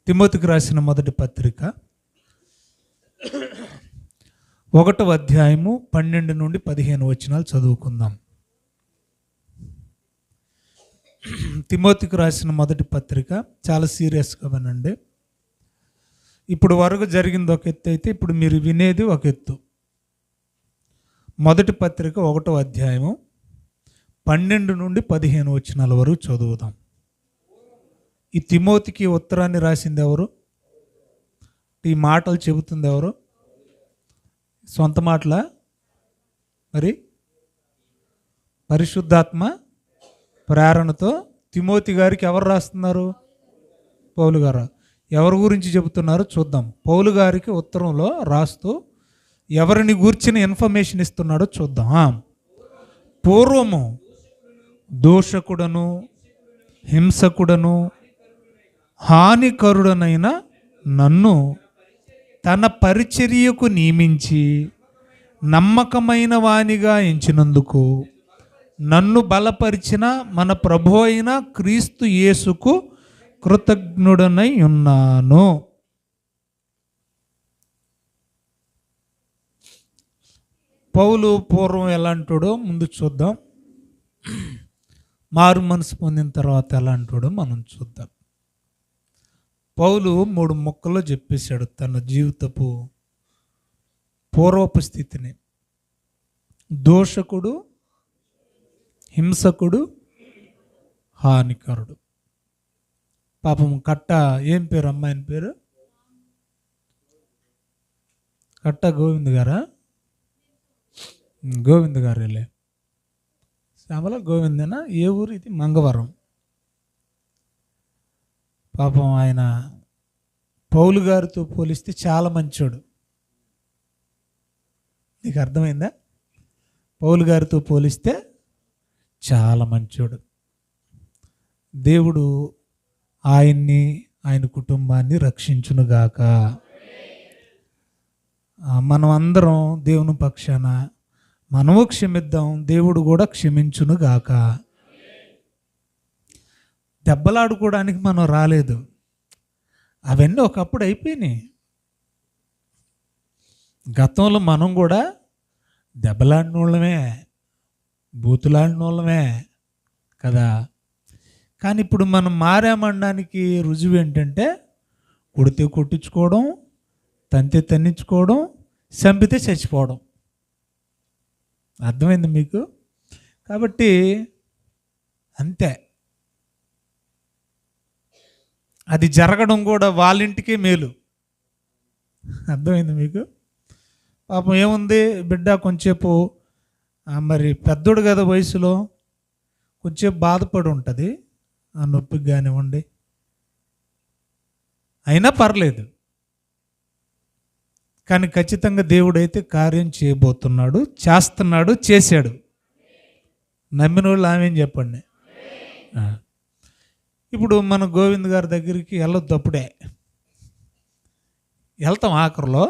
తిమోతికి రాసిన మొదటి పత్రిక 1వ అధ్యాయము 12 నుండి 15 వచనాలు చదువుకుందాం. తిమోతికి రాసిన మొదటి పత్రిక చాలా సీరియస్గా వినండి. ఇప్పుడు వరకు జరిగింది ఒక ఎత్తు అయితే ఇప్పుడు మీరు వినేది ఒక ఎత్తు. మొదటి పత్రిక 1వ అధ్యాయము 12 నుండి 15 వచనాల వరకు చదువుదాం. ఈ తిమోతికి ఉత్తరాన్ని రాసింది ఎవరు? ఈ మాటలు చెబుతుంది ఎవరు? సొంత మాటలా? మరి పరిశుద్ధాత్మ ప్రేరణతో తిమోతి గారికి ఎవరు రాస్తున్నారు? పౌలు గారు. ఎవరి గురించి చెబుతున్నారో చూద్దాం. పౌలు గారికి ఉత్తరంలో రాస్తూ ఎవరిని గూర్చిన ఇన్ఫర్మేషన్ ఇస్తున్నాడో చూద్దాం. పూర్వము దూషకుడను, హింసకుడను, హానికరుడనైన నన్ను తన పరిచర్యకు నియమించి నమ్మకమైన వానిగా ఎంచినందుకు నన్ను బలపరిచిన మన ప్రభు అయిన క్రీస్తు యేసుకు కృతజ్ఞుడనై ఉన్నాను. పౌలు పూర్వం ఎలాంటాడో ముందు చూద్దాం. మారు మనసు పొందిన తర్వాత ఎలాంటాడో మనం చూద్దాం. పౌలు 3 ముక్కల్లో చెప్పేశాడు తన జీవితపు పూర్వపు స్థితిని. దోషకుడు, హింసకుడు, హానికరుడు. పాపం కట్ట ఏం పేరు? అమ్మాయిని పేరు కట్ట గోవింద్ గారా? గోవింద్ గారేలే. శ్యామల గోవిందేనా? ఏ ఊరు ఇది? మంగవరం. పాపం ఆయన పౌలు గారితో పోలిస్తే చాలా మంచోడు. నీకు అర్థమైందా? పౌలు గారితో పోలిస్తే చాలా మంచోడు. దేవుడు ఆయన్ని, ఆయన కుటుంబాన్ని రక్షించునుగాక. మనం అందరం దేవుని పక్షాన మనము క్షమిద్దాం, దేవుడు కూడా క్షమించునుగాక. దెబ్బలాడుకోవడానికి మనం రాలేదు. అవన్నీ ఒకప్పుడు అయిపోయినాయి. గతంలో మనం కూడా దెబ్బలాడిన వాళ్ళమే, బూతులాడిన వాళ్ళమే కదా. కానీ ఇప్పుడు మనం మారామనడానికి రుజువు ఏంటంటే కొడితే కొట్టించుకోవడం, తంతే తన్నించుకోవడం, చంపితే చచ్చిపోవడం. అర్థమైంది మీకు? కాబట్టి అంతే. అది జరగడం కూడా వాళ్ళింటికే మేలు. అర్థమైంది మీకు? పాపం ఏముంది, బిడ్డ కొంచెంసేపు మరి పెద్దోడు కదా వయసులో, కొంచెంసేపు బాధపడి ఉంటుంది ఆ నొప్పికి కానివ్వండి, అయినా పర్లేదు. కానీ ఖచ్చితంగా దేవుడైతే కార్యం చేయబోతున్నాడు, చేస్తున్నాడు, చేశాడు. నమ్మిన వాళ్ళు ఆమె చెప్పండి. ఇప్పుడు మన గోవింద్ గారి దగ్గరికి వెళ్ళొద్దు, అప్పుడే వెళ్తాం. ఆఖరిలో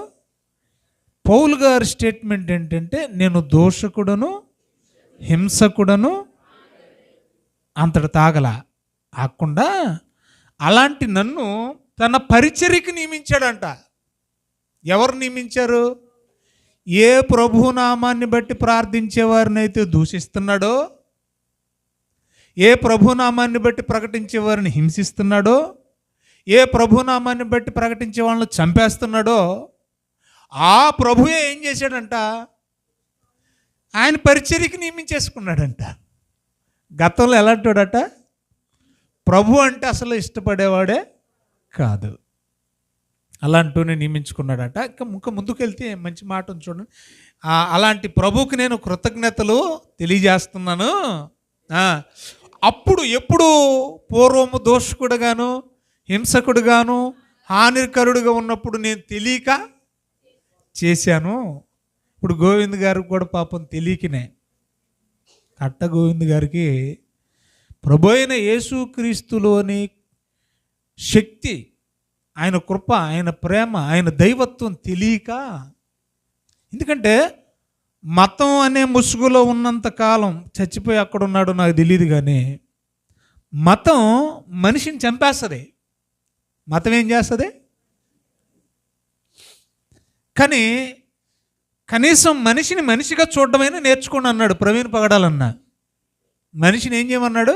పౌలు గారి స్టేట్మెంట్ ఏంటంటే, నేను దోషకుడను, హింసకుడను, అంతటి తాగలా ఆకుండా అలాంటి నన్ను తన పరిచర్యకి నియమించాడంట. ఎవరు నియమించారు? ఏ ప్రభునామాన్ని బట్టి ప్రార్థించే వారిని అయితే దూషిస్తున్నాడో, ఏ ప్రభునామాన్ని బట్టి ప్రకటించే వారిని హింసిస్తున్నాడో, ఏ ప్రభునామాన్ని బట్టి ప్రకటించే వాళ్ళని చంపేస్తున్నాడో, ఆ ప్రభువే ఏం చేశాడంట? ఆయన పరిచర్యకి నియమించేసుకున్నాడంట. గతంలో ఎలాంటాడట? ప్రభు అంటే అసలు ఇష్టపడేవాడే కాదు, అలాంటూనే నియమించుకున్నాడట. ఇంకా ముందుకెళ్తే మంచి మాట ఉంది చూడండి. అలాంటి ప్రభువుకి నేను కృతజ్ఞతలు తెలియజేస్తున్నాను. అప్పుడు ఎప్పుడు పూర్వము దోషకుడుగాను, హింసకుడుగాను, హానికరుడుగా ఉన్నప్పుడు నేను తెలియక చేశాను. ఇప్పుడు గోవింద్ గారికి కూడా పాపం తెలియకనే, కట్ట గోవింద్ గారికి ప్రభు అయిన యేసుక్రీస్తులోని శక్తి, ఆయన కృప, ఆయన ప్రేమ, ఆయన దైవత్వం తెలియక. ఎందుకంటే మతం అనే ముసుగులో ఉన్నంత కాలం, చచ్చిపోయి అక్కడ ఉన్నాడో నాకు తెలియదు కానీ, మతం మనిషిని చంపేస్తుంది. మతం ఏం చేస్తుంది? కానీ కనీసం మనిషిని మనిషిగా చూడడమైనా నేర్చుకోండి అన్నాడు ప్రవీణ్ పగడాలన్న. మనిషిని ఏం చేయమన్నాడు?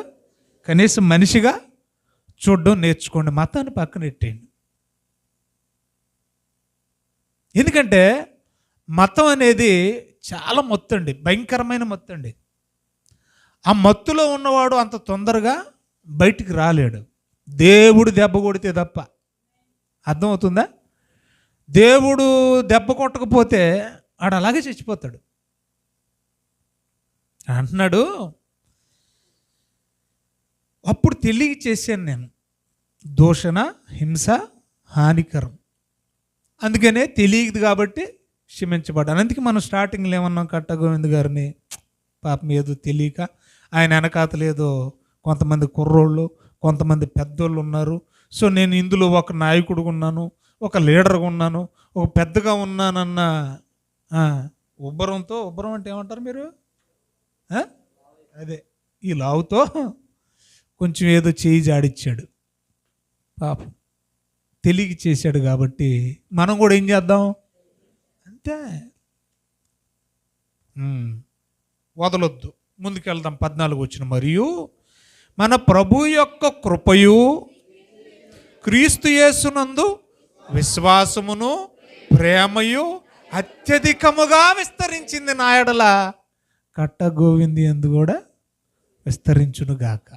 కనీసం మనిషిగా చూడడం నేర్చుకోండి, మతాన్ని పక్కన పెట్టేయండి. ఎందుకంటే మతం అనేది చాలా మత్తు అండి, భయంకరమైన మత్తు అండి. ఆ మత్తులో ఉన్నవాడు అంత తొందరగా బయటికి రాలేడు, దేవుడు దెబ్బ కొడితే తప్ప. అర్థమవుతుందా? దేవుడు దెబ్బ కొట్టకపోతే ఆడు అలాగే చచ్చిపోతాడు. అంటున్నాడు, అప్పుడు తెలియ చేశాను నేను, దూషణ హింస హానికరం, అందుకనే తెలియదు కాబట్టి క్షమించబడ్డాను. అందుకే మనం స్టార్టింగ్లో ఏమన్నాం, కట్ట గోవింద్ గారిని పాపం ఏదో తెలియక, ఆయన వెనకాతలు ఏదో కొంతమంది కుర్రోళ్ళు కొంతమంది పెద్దోళ్ళు ఉన్నారు, సో నేను ఇందులో ఒక నాయకుడుగా ఉన్నాను, ఒక లీడర్గా ఉన్నాను, ఒక పెద్దగా ఉన్నానన్న ఉబ్బరం అంటే ఏమంటారు మీరు? అదే ఈ లావుతో కొంచెం ఏదో చేయి జాడిచ్చాడు, పాపం తెలియక చేశాడు. కాబట్టి మనం కూడా ఏం చేద్దాం అంతే, వదలొద్దు, ముందుకెళ్దాం. 14 వచ్చిన, మరియు మన ప్రభు యొక్క కృపయు క్రీస్తు యేసునందు విశ్వాసమును ప్రేమయు అత్యధికముగా విస్తరించింది నా ఎడల, కట్ట గోవింది యందు కూడా విస్తరించునుగాక.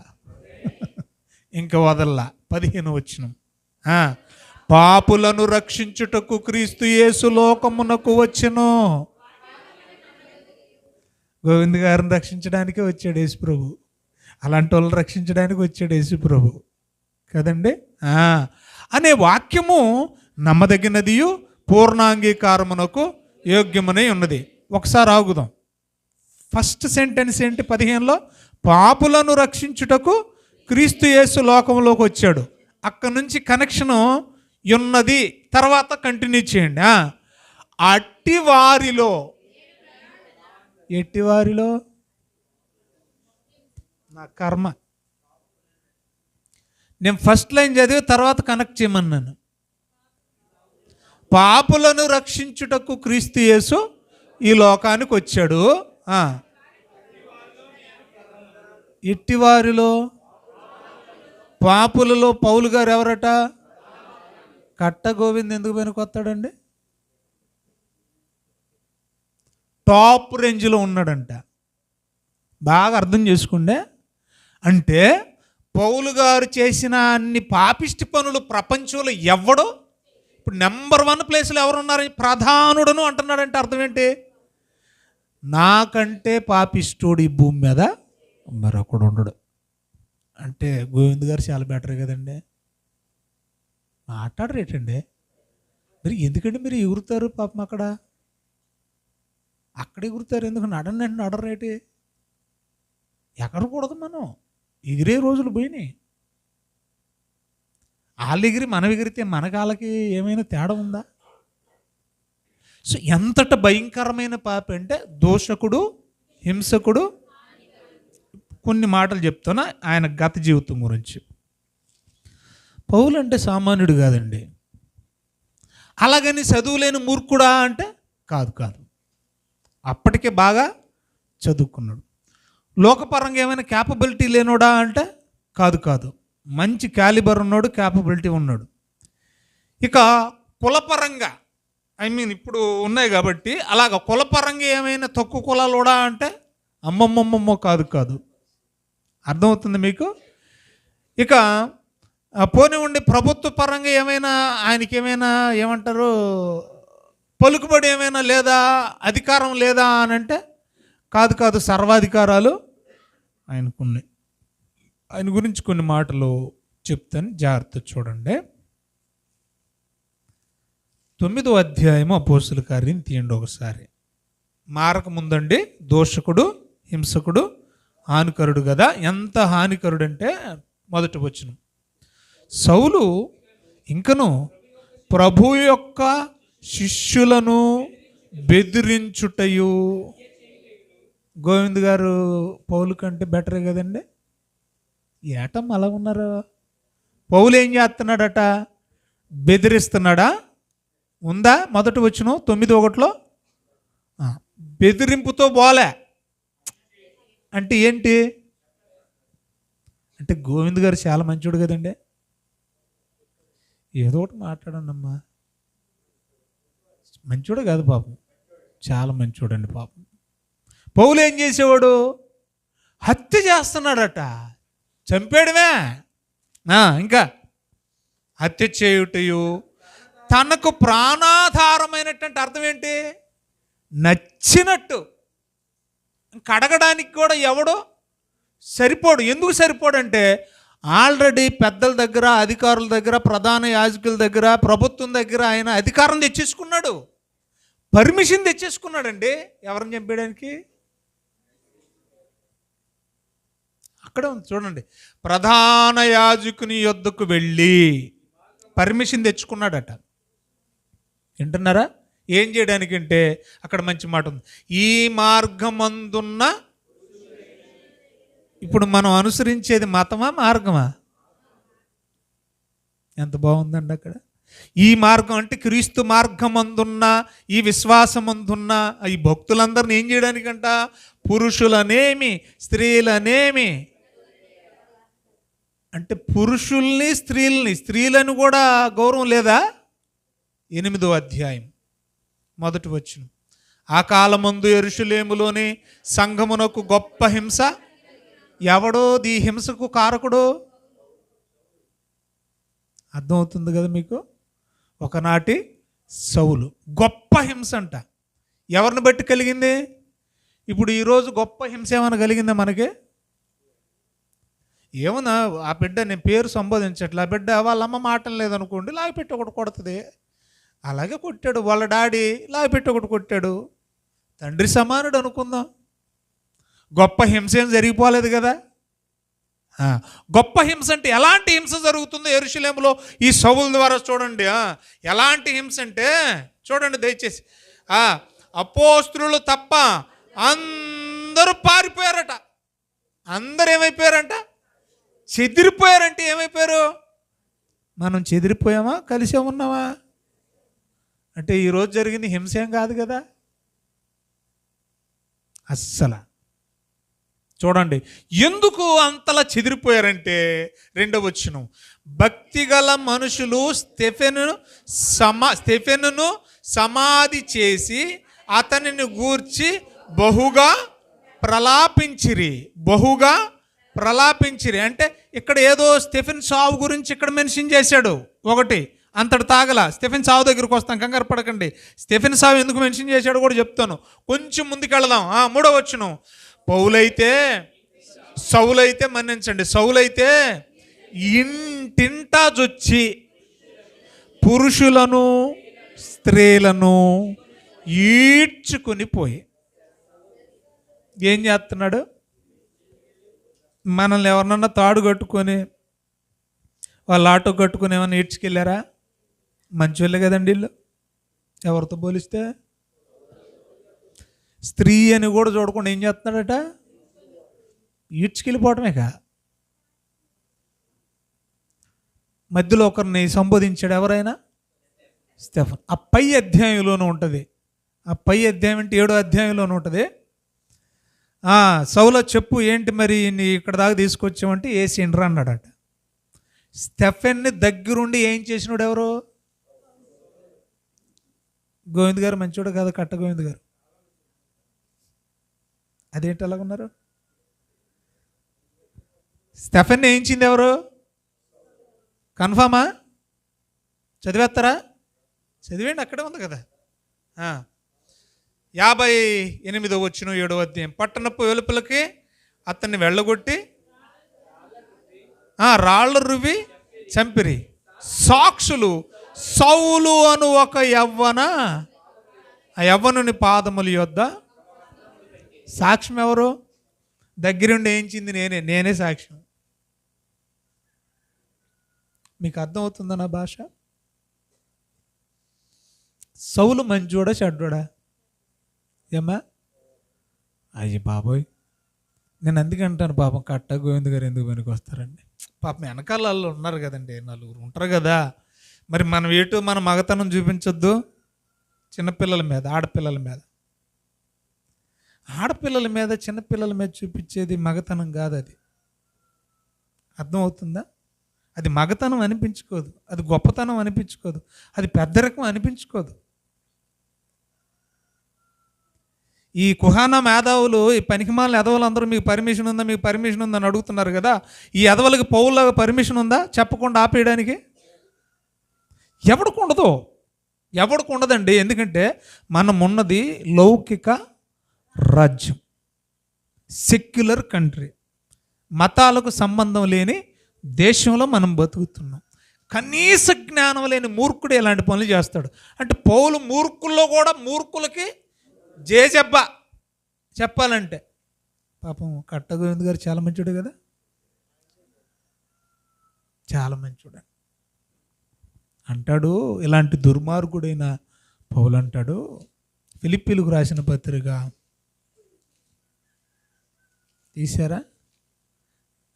ఇంకా వదల్లా. 15 వచ్చిన, పాపులను రక్షించుటకు క్రీస్తు యేసు లోకమునకు వచ్చెను. గోవింద్ గారిని రక్షించడానికే వచ్చాడు యేసు ప్రభు, అలాంటి వాళ్ళని రక్షించడానికి వచ్చాడు యేసు ప్రభు కదండి. అనే వాక్యము నమ్మదగినదియు పూర్ణాంగీకారమునకు యోగ్యమనే ఉన్నది. ఒకసారి ఆగుదాం. ఫస్ట్ సెంటెన్స్ ఏంటి? 15లో పాపులను రక్షించుటకు క్రీస్తు యేసు లోకంలోకి వచ్చాడు. అక్కడి నుంచి కనెక్షను ఉన్నది, తర్వాత కంటిన్యూ చేయండి. అట్టివారిలో, ఎట్టివారిలో నా కర్మ. నేను ఫస్ట్ లైన్ చదివి తర్వాత కనెక్ట్ చేయమన్నాను. పాపులను రక్షించుటకు క్రీస్తు యేసు ఈ లోకానికి వచ్చాడు. ఎట్టివారిలో, పాపులలో పౌలు గారు ఎవరట? కట్ట గోవింద్ ఎందుకు పనికొస్తాడండి? టాప్ రేంజ్లో ఉన్నాడంట. బాగా అర్థం చేసుకుంటే, అంటే పౌలు గారు చేసిన అన్ని పాపిష్టి పనులు ప్రపంచంలో ఎవడో ఇప్పుడు నెంబర్ 1 ప్లేస్లో ఎవరున్నారు? ప్రధానుడను అంటున్నాడంటే అర్థం ఏంటి? నాకంటే పాపిష్టుడు ఈ భూమి మీద మరొకడు ఉండడు. అంటే గోవింద్ గారు చాలా బెటర్ కదండి. మాట్లాడరేటండి మరి? ఎందుకంటే మీరు ఎగురుతారు పాపం, అక్కడ ఎగురుతారు ఎందుకు? నడండి అంటే నడరేటి, ఎగరకూడదు. మనం ఎగిరే రోజులు పోయినాయి. వాళ్ళు ఎగిరి మనం ఎగిరితే మన కాళ్ళకి ఏమైనా తేడా ఉందా? సో ఎంతట భయంకరమైన పాప అంటే దూషకుడు, హింసకుడు. కొన్ని మాటలు చెప్తున్నా ఆయన గత జీవితం గురించి. పౌలు అంటే సామాన్యుడు కాదండి. అలాగని చదువులేని మూర్ఖుడా అంటే కాదు. అప్పటికే బాగా చదువుకున్నాడు. లోకపరంగా ఏమైనా క్యాపబిలిటీ లేనోడా అంటే కాదు. మంచి క్యాలిబర్ ఉన్నాడు, క్యాపబిలిటీ ఉన్నాడు. ఇక కులపరంగా ఇప్పుడు ఉన్నాయి కాబట్టి అలాగ కులపరంగా ఏమైనా తక్కువ కులాలోడా అంటే అమ్మమ్మమ్మమ్మో కాదు. అర్థమవుతుంది మీకు? ఇక పోనీ ఉండి ప్రభుత్వ పరంగా ఏమైనా ఆయనకి ఏమైనా ఏమంటారు, పలుకుబడి ఏమైనా లేదా, అధికారం లేదా అని అంటే కాదు. సర్వాధికారాలు ఆయనకున్నాయి. ఆయన గురించి కొన్ని మాటలు చెప్తాను, జాగ్రత్త చూడండి. 9వ అధ్యాయము అపోస్తుల కార్యం తీయండి ఒకసారి. మారక ముందండి దోషకుడు, హింసకుడు, హానికరుడు కదా. ఎంత హానికరుడు అంటే, మొదటి వచనం, సౌలు ఇంకను ప్రభు యొక్క శిష్యులను బెదిరించుటయు. గోవింద్ గారు పౌలు కంటే బెటరే కదండి. ఏటం అలా ఉన్నారు? పౌలు ఏం చేస్తున్నాడట? బెదిరిస్తున్నాడా? ఉందా? మొదటి వచనం 9:1 బెదిరింపుతో పోలే అంటే ఏంటి అంటే గోవింద్ గారు చాలా మంచోడు కదండి. ఏదో ఒకటి మాట్లాడండి అమ్మా. మంచోడు కాదు పాపం, చాలా మంచోడండి పాపం. పౌలు ఏం చేసేవాడు? హత్య చేస్తున్నాడట, చంపేయడమే. ఇంకా హత్య చేయుటయు, తనకు ప్రాణాధారమైనటువంటి అర్థం ఏంటి? నచ్చినట్టు. కడగడానికి కూడా ఎవడో సరిపోడు. ఎందుకు సరిపోడంటే ఆల్రెడీ పెద్దల దగ్గర, అధికారుల దగ్గర, ప్రధాన యాజకుల దగ్గర, ప్రభుత్వం దగ్గర ఆయన అధికారం తెచ్చేసుకున్నాడు, పర్మిషన్ తెచ్చేసుకున్నాడండి ఎవరిని చంపేయడానికి. అక్కడ ఉంది చూడండి, ప్రధాన యాజకుని యొద్దకు వెళ్ళి పర్మిషన్ తెచ్చుకున్నాడట. వింటున్నారా? ఏం చేయడానికంటే అక్కడ మంచి మాట ఉంది, ఈ మార్గమందున్న. ఇప్పుడు మనం అనుసరించేది మతమా మార్గమా? ఎంత బాగుందండి అక్కడ. ఈ మార్గం అంటే క్రీస్తు మార్గమందున్న, ఈ విశ్వాసమందున్న ఈ భక్తులందరిని ఏం చేయడానికంట? పురుషులనేమి స్త్రీలనేమి, అంటే పురుషుల్ని స్త్రీలను కూడా గౌరవం లేదా? 8వ అధ్యాయం మొదటి వచనం, ఆ కాలమందు యెరూషలేములోని సంఘమునకు గొప్ప హింస. ఎవడో ఈ హింసకు కారకుడు? అర్థమవుతుంది కదా మీకు? ఒకనాటి సౌలు. గొప్ప హింస అంట. ఎవరిని బట్టి కలిగింది? ఇప్పుడు ఈరోజు గొప్ప హింస ఏమైనా కలిగిందా మనకి? ఏమన్నా ఆ బిడ్డ, నేను పేరు సంబోధించట్లే, ఆ బిడ్డ వాళ్ళ అమ్మ మాటలు లేదనుకోండి, లాగిపెట్టి ఒకటి కొడుతుంది. అలాగే కొట్టాడు వాళ్ళ డాడీ, లాగిపెట్టి ఒకటి కొట్టాడు. తండ్రి సమానుడు అనుకుందాం. గొప్ప హింస ఏం జరిగిపోలేదు కదా. గొప్ప హింస అంటే ఎలాంటి హింస జరుగుతుందో యెరూషలేములో ఈ సౌలు ద్వారా చూడండి. ఎలాంటి హింస అంటే చూడండి దయచేసి. అపోస్తలులు తప్ప అందరూ పారిపోయారట. అందరు ఏమైపోయారంట? చెదిరిపోయారంటే ఏమైపోయారు? మనం చెదిరిపోయామా, కలిసే ఉన్నామా? అంటే ఈరోజు జరిగింది హింస ఏం కాదు కదా అస్సలు. చూడండి ఎందుకు అంతలా చెదిరిపోయారంటే 2వ వచనం, భక్తిగల మనుషులు స్టెఫెనును సమాధి చేసి అతనిని గూర్చి బహుగా ప్రలాపించిరి. అంటే ఇక్కడ ఏదో స్టెఫెన్ సావు గురించి ఇక్కడ మెన్షన్ చేశాడు. ఒకటి అంతటి తాగల. స్టెఫెన్ సావు దగ్గరికి వస్తాం, కంగారు పడకండి. స్టెఫెన్ సావు ఎందుకు మెన్షన్ చేశాడో కూడా చెప్తాను. కొంచెం ముందుకెళ్దాం. 3వ వచనం, సౌలైతే మన్నించండి, సౌలైతే ఇంటింటా జొచ్చి పురుషులను స్త్రీలను ఈడ్చుకుని పోయి. ఏం చేస్తున్నాడు? మనల్ని ఎవరినన్నా తాడు కట్టుకొని వాళ్ళు ఆటో కట్టుకొని ఏమన్నా ఈడ్చుకెళ్ళారా? మంచోళ్ళే కదండి వీళ్ళు ఎవరితో పోలిస్తే. స్త్రీ అని కూడా చూడకుండా ఏం చేస్తున్నాడట? ఈడ్చుకెళ్ళిపోవటమే కా. మధ్యలో ఒకరిని సంబోధించాడు ఎవరైనా? స్టెఫెన్. ఆ పై అధ్యాయంలోనూ ఉంటుంది. ఆ పై అధ్యాయం అంటే 7వ అధ్యాయంలోనూ ఉంటుంది. సౌలు చెప్పు ఏంటి మరి నీ ఇక్కడ దాకా తీసుకొచ్చామంటే ఏసిండ్రా అన్నాడట. స్టెఫెన్ని దగ్గరుండి ఏం చేసినాడు ఎవరు? గోవింద్ గారు మంచోడు కాదు, కట్ట గోవింద్ గారు. అదేంటి అలాగున్నారు? స్టెఫెన్ని వేయించింది ఎవరు? కన్ఫామా? చదివేస్తారా? చదివేయండి, అక్కడే ఉంది కదా. 58వ వచనం 7వ అధ్యాయం, పట్టణపు వెలుపలకి అతన్ని వెళ్ళగొట్టి రాళ్ళు రువ్వి చంపిరి. సాక్షులు సౌలు అను ఒక యవ్వనుని పాదముల యొద్ద. సాక్ష్యం ఎవరు? దగ్గరుండి వేయించింది నేనే సాక్ష్యం. మీకు అర్థమవుతుందా నా భాష? సౌలు మంచోడా చెడ్డోడా? ఏమ్మా? అయ్యి బాబోయ్, నేను అందుకే అంటాను పాపం కట్ట గోవింద్ గారు ఎందుకు పనికి వస్తారండి. పాపం వెనకాల వాళ్ళు ఉన్నారు కదండి, 4 ఉంటారు కదా. మరి మనం మన మగతనం చూపించొద్దు చిన్నపిల్లల మీద, ఆడపిల్లల మీద. ఆడపిల్లల మీద, చిన్నపిల్లల మీద చూపించేది మగతనం కాదు. అది అర్థమవుతుందా? అది మగతనం అనిపించుకోదు, అది గొప్పతనం అనిపించుకోదు, అది పెద్దరికం అనిపించుకోదు. ఈ కుహానా మేధావులు, ఈ పనికిమాలిన ఎదవలు అందరూ మీకు పర్మిషన్ ఉందా, మీకు పర్మిషన్ ఉందని అడుగుతున్నారు కదా. ఈ ఎదవలకి పౌరులాగా పర్మిషన్ ఉందా చెప్పకుండా ఆపేయడానికి? ఎవడికి ఉండదు, ఎవడికి ఉండదండి. ఎందుకంటే మనం ఉన్నది లౌకిక రాజ్యం, సెక్యులర్ కంట్రీ, మతాలకు సంబంధం లేని దేశంలో మనం బతుకుతున్నాం. కనీస జ్ఞానం లేని మూర్ఖుడు ఇలాంటి పనులు చేస్తాడు. అంటే పౌలు మూర్ఖుల్లో కూడా మూర్ఖులకి జేజబ్బ చెప్పాలంటే. పాపం కట్టగోవింద్ గారు చాలా మంచివాడు కదా, చాలా మంచివాడు అంటాడు. ఇలాంటి దుర్మార్గుడైన పౌలు అంటాడు, ఫిలిప్పీలకు రాసిన పత్రిక తీశారా?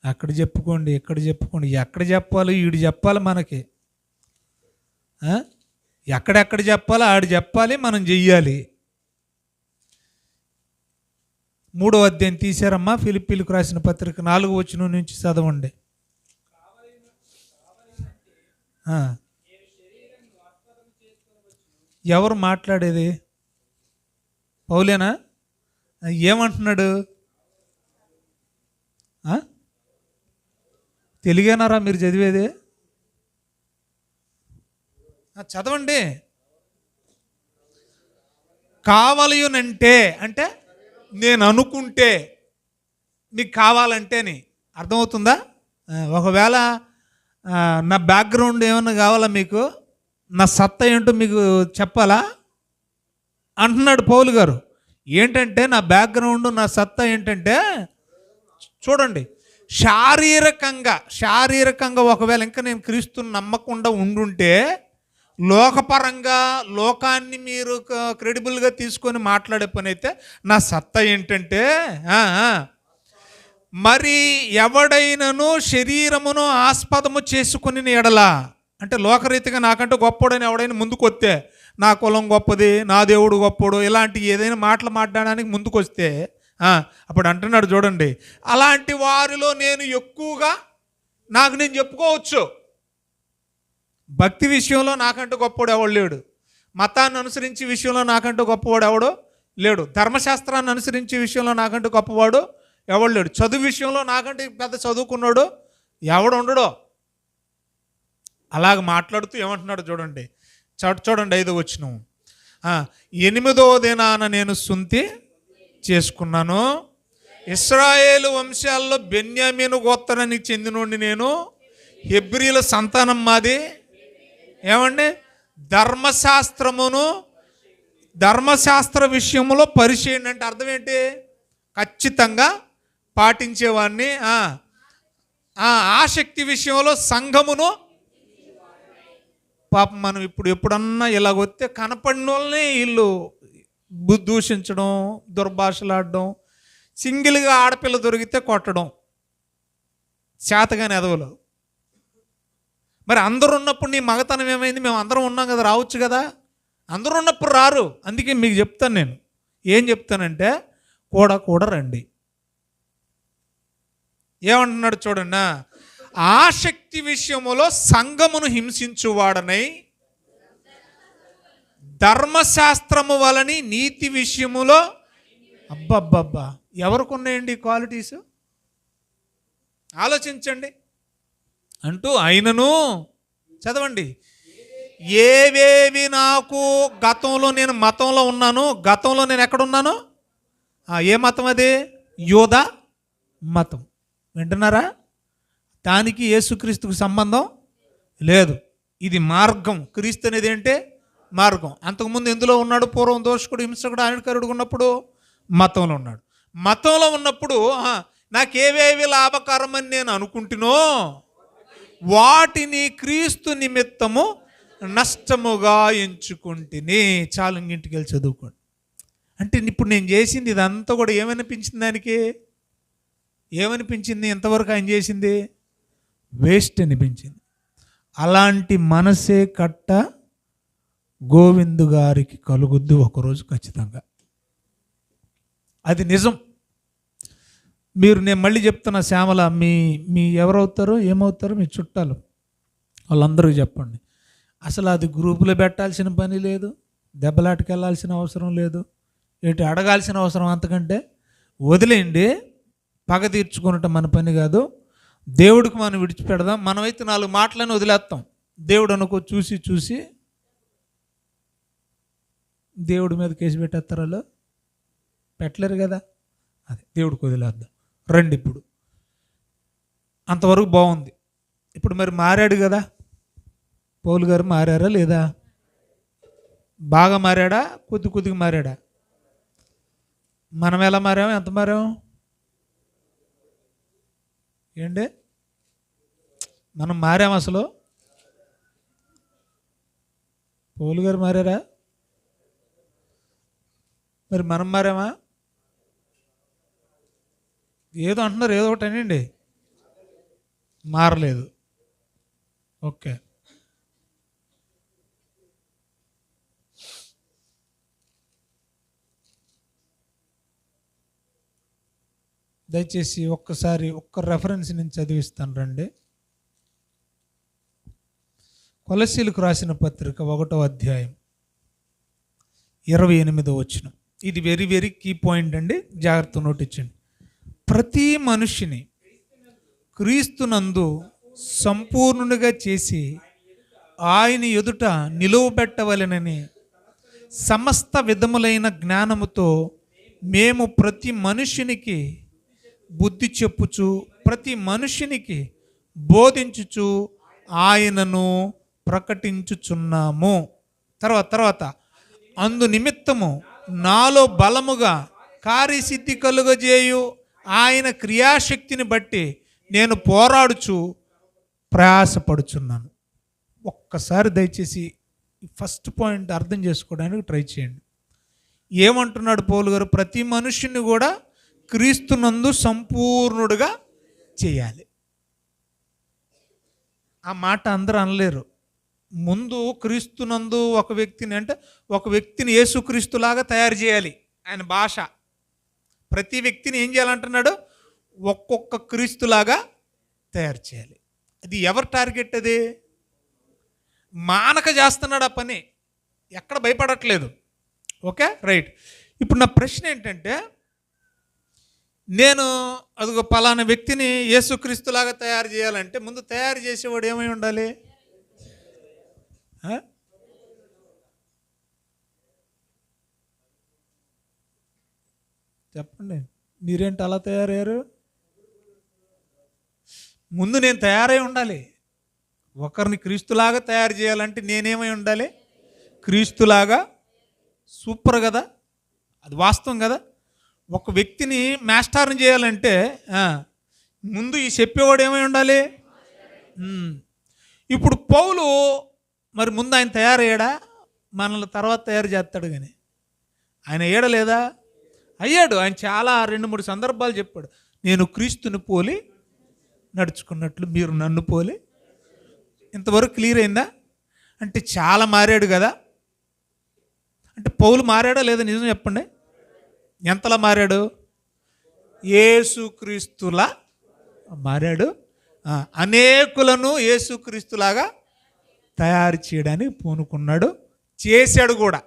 అక్కడ చెప్పుకోండి, ఇక్కడ చెప్పుకోండి, ఎక్కడ చెప్పాలి ఈడు చెప్పాలి మనకి. ఎక్కడెక్కడ చెప్పాలో ఆడు చెప్పాలి, మనం చెయ్యాలి. 3వ అధ్యాయం తీశారమ్మా, ఫిలిప్పీలకు రాసిన పత్రిక 4వ వచనం నుంచి చదవండి. ఎవరు మాట్లాడేది? పౌలేనా? ఏమంటున్నాడు? తెలుగేనారా మీరు చదివేది? చదవండి. కావలయునంటే అంటే నేను అనుకుంటే, మీకు కావాలంటేని అర్థమవుతుందా? ఒకవేళ నా బ్యాక్గ్రౌండ్ ఏమన్నా కావాలా మీకు, నా సత్తా ఏంటో మీకు చెప్పాలా అంటున్నాడు పౌలు గారు. ఏంటంటే నా బ్యాక్గ్రౌండ్, నా సత్తా ఏంటంటే చూడండి, శారీరకంగా ఒకవేళ ఇంకా నేను క్రీస్తుని నమ్మకుండా ఉండుంటే, లోకపరంగా లోకాన్ని మీరు క్రెడిబుల్గా తీసుకొని మాట్లాడే పని అయితే నా సత్తా ఏంటంటే, మరి ఎవడైనను శరీరమును ఆస్పదము చేసుకుని ఎడలా, అంటే లోకరీతిగా నాకంటే గొప్పడని ఎవడైనా ముందుకు వస్తే, నా కులం గొప్పది, నా దేవుడు గొప్పడు, ఇలాంటి ఏదైనా మాటలు మాట్లాడడానికి ముందుకు వస్తే అప్పుడు అంటున్నాడు చూడండి, అలాంటి వారిలో నేను ఎక్కువగా నాకు నేను చెప్పుకోవచ్చు. భక్తి విషయంలో నాకంటూ గొప్పవాడు ఎవడు లేడు, మతాన్ని అనుసరించి విషయంలో నాకంటూ గొప్పవాడు ఎవడు లేడు, ధర్మశాస్త్రాన్ని అనుసరించే విషయంలో నాకంటూ గొప్పవాడు ఎవడు లేడు, చదువు విషయంలో నాకంటే పెద్ద చదువుకున్నాడు ఎవడు ఉండడో. అలాగ మాట్లాడుతూ ఏమంటున్నాడు చూడండి, చూడండి 5వ వచనం. 8వ దినాన నేను సుంతి చేసుకున్నాను, ఇశ్రాయేలు వంశాల్లో బెన్యామీను గోత్రానికి చెందినోడిని నేను, హెబ్రీల సంతానం మాది. ఏమండి? ధర్మశాస్త్ర విషయంలో పరిచయం అంటే అర్థం ఏంటి? ఖచ్చితంగా పాటించేవాడిని. ఆసక్తి విషయంలో సంఘమును, పాపం మనం ఇప్పుడు ఎప్పుడన్నా ఇలాగొస్తే కనపడిన వాళ్ళని వీళ్ళు దూషించడం, దుర్భాషలాడడం, సింగిల్గా ఆడపిల్ల దొరికితే కొట్టడం, చేతగాని ఎదవలు. మరి అందరూ ఉన్నప్పుడు నీ మగతనం ఏమైంది? మేము అందరం ఉన్నాం కదా, రావచ్చు కదా. అందరూ ఉన్నప్పుడు రారు. అందుకే మీకు చెప్తాను, నేను ఏం చెప్తానంటే కూడా రండి. ఏమంటున్నాడు చూడండి, ఆసక్తి విషయములో సంఘమును హింసించువాడనై, ధర్మశాస్త్రము వలని నీతి విషయములో. అబ్బబ్బబ్బా, ఎవరికి ఉన్నాయండి క్వాలిటీస్? ఆలోచించండి. అంటూ అయినను చదవండి, ఏవేవి నాకు గతంలో నేను మతంలో ఉన్నాను. గతంలో నేను ఎక్కడున్నాను? ఏ మతం అది? యోధా మతం. వింటున్నారా? దానికి యేసుక్రీస్తుకు సంబంధం లేదు. ఇది మార్గం. క్రీస్తు అనేది ఏంటి? మార్గం. అంతకుముందు ఎందులో ఉన్నాడు? పూర్వం దోషకుడు, హింసకుడు, హానికరుడు ఉన్నప్పుడు మతంలో ఉన్నాడు. మతంలో ఉన్నప్పుడు నాకేవేవి లాభకరమని నేను అనుకుంటునో వాటిని క్రీస్తు నిమిత్తము నష్టముగా ఎంచుకుంటుని. చాలు, ఇంటికి వెళ్ళి చదువుకోండి. అంటే ఇప్పుడు నేను చేసింది ఇదంతా కూడా ఏమనిపించింది? దానికి ఏమనిపించింది? ఇంతవరకు ఆయన చేసింది వేస్ట్ అనిపించింది. అలాంటి మనసే కట్ట గోవిందు గారికి కలుగుద్ది ఒకరోజు ఖచ్చితంగా. అది నిజం. నేను మళ్ళీ చెప్తున్నా, శ్యామల మీ ఎవరవుతారో ఏమవుతారో మీ చుట్టాలు వాళ్ళందరూ చెప్పండి. అసలు అది గ్రూపులో పెట్టాల్సిన పని లేదు, దెబ్బలాటకి వెళ్ళాల్సిన అవసరం లేదు, అడగాల్సిన అవసరం అంతకంటే వదిలేయండి. పగ తీర్చుకున్నట్టు మన పని కాదు. దేవుడికి మనం విడిచిపెడదాం. మనమైతే 4 మాటలను వదిలేస్తాం. దేవుడు అనుకో చూసి దేవుడి మీద కేసు పెట్టేస్తారు. వాళ్ళు పెట్టలేరు కదా. అదే దేవుడికి వదిలేద్దాం. రండి, ఇప్పుడు అంతవరకు బాగుంది. ఇప్పుడు మరి మారాడు కదా, పౌలు గారు మారారా లేదా? బాగా మారాడా, కొద్దిగా మారాడా? మనం ఎలా మారాము, ఎంత మారాము ఏంటి? మనం మారాము అసలు? పౌలు గారు మారారా? మరి మనం మారామా? ఏదో అంటున్నారు, ఏదో ఒకటి అనండి. మారలేదు. ఓకే, దయచేసి ఒక్క రెఫరెన్స్ నేను చదివిస్తాను రండి. కొలస్సీలకు రాసిన పత్రిక 1వ అధ్యాయం 28వ వచనం. ఇది వెరీ వెరీ కీ పాయింట్ అండి, జాగ్రత్త నోటించండి. ప్రతి మనుష్యుని క్రీస్తునందు సంపూర్ణునిగా చేసి ఆయన ఎదుట నిలువబెట్టవలెనని సమస్త విధములైన జ్ఞానముతో మేము ప్రతి మనుష్యునికి బుద్ధి చెప్పుచు ప్రతి మనుష్యునికి బోధించుచు ఆయనను ప్రకటించుచున్నాము. తర్వాత అందు నిమిత్తము నాలో బలముగా కార్యసిద్ధి కలుగజేయు ఆయన క్రియాశక్తిని బట్టి నేను పోరాడుచు ప్రయాసపడుచున్నాను. ఒక్కసారి దయచేసి ఫస్ట్ పాయింట్ అర్థం చేసుకోవడానికి ట్రై చేయండి. ఏమంటున్నాడు పౌలు గారు? ప్రతి మనుష్యుని కూడా క్రీస్తునందు సంపూర్ణుడుగా చేయాలి. ఆ మాట అందరూ అనలేరు. ముందు క్రీస్తునందు ఒక వ్యక్తిని యేసుక్రీస్తులాగా తయారు చేయాలి. ఆయన భాష ప్రతి వ్యక్తిని ఏం చేయాలంటున్నాడు? ఒక్కొక్క క్రీస్తులాగా తయారు చేయాలి. అది ఎవరి టార్గెట్? అది మానక చేస్తున్నాడు ఆ పని, ఎక్కడ భయపడట్లేదు. Okay, right. ఇప్పుడు నా ప్రశ్న ఏంటంటే, నేను అదిగో పలానా వ్యక్తిని యేసుక్రీస్తులాగా తయారు చేయాలంటే ముందు తయారు చేసేవాడు ఏమై ఉండాలి? చెప్పండి, మీరేంటి అలా తయారయ్యారు? ముందు నేను తయారై ఉండాలి. ఒకరిని క్రీస్తులాగా తయారు చేయాలంటే నేనేమై ఉండాలి? క్రీస్తులాగా. సూపర్ కదా, అది వాస్తవం కదా. ఒక వ్యక్తిని మాస్టర్ని చేయాలంటే ముందు ఈ చెప్పేవాడు ఏమై ఉండాలి? ఇప్పుడు పౌలు మరి ముందు ఆయన తయారయ్యాడా? మనల్ని తర్వాత తయారు చేస్తాడు. కానీ ఆయన అయ్యాడా లేదా? అయ్యాడు. ఆయన చాలా 2-3 సందర్భాలు చెప్పాడు. నేను క్రీస్తుని పోలి నడుచుకున్నట్లు మీరు నన్ను పోలి. ఇంతవరకు క్లియర్ అయిందా? అంటే చాలా మారాడు కదా. అంటే పౌలు మారాడా లేదా? నిజం చెప్పండి, ఎంతలా మారాడు? యేసుక్రీస్తులా మారాడు. అనేకులను యేసుక్రీస్తులాగా తయారు చేయడానికి పూనుకున్నాడు, చేశాడు కూడా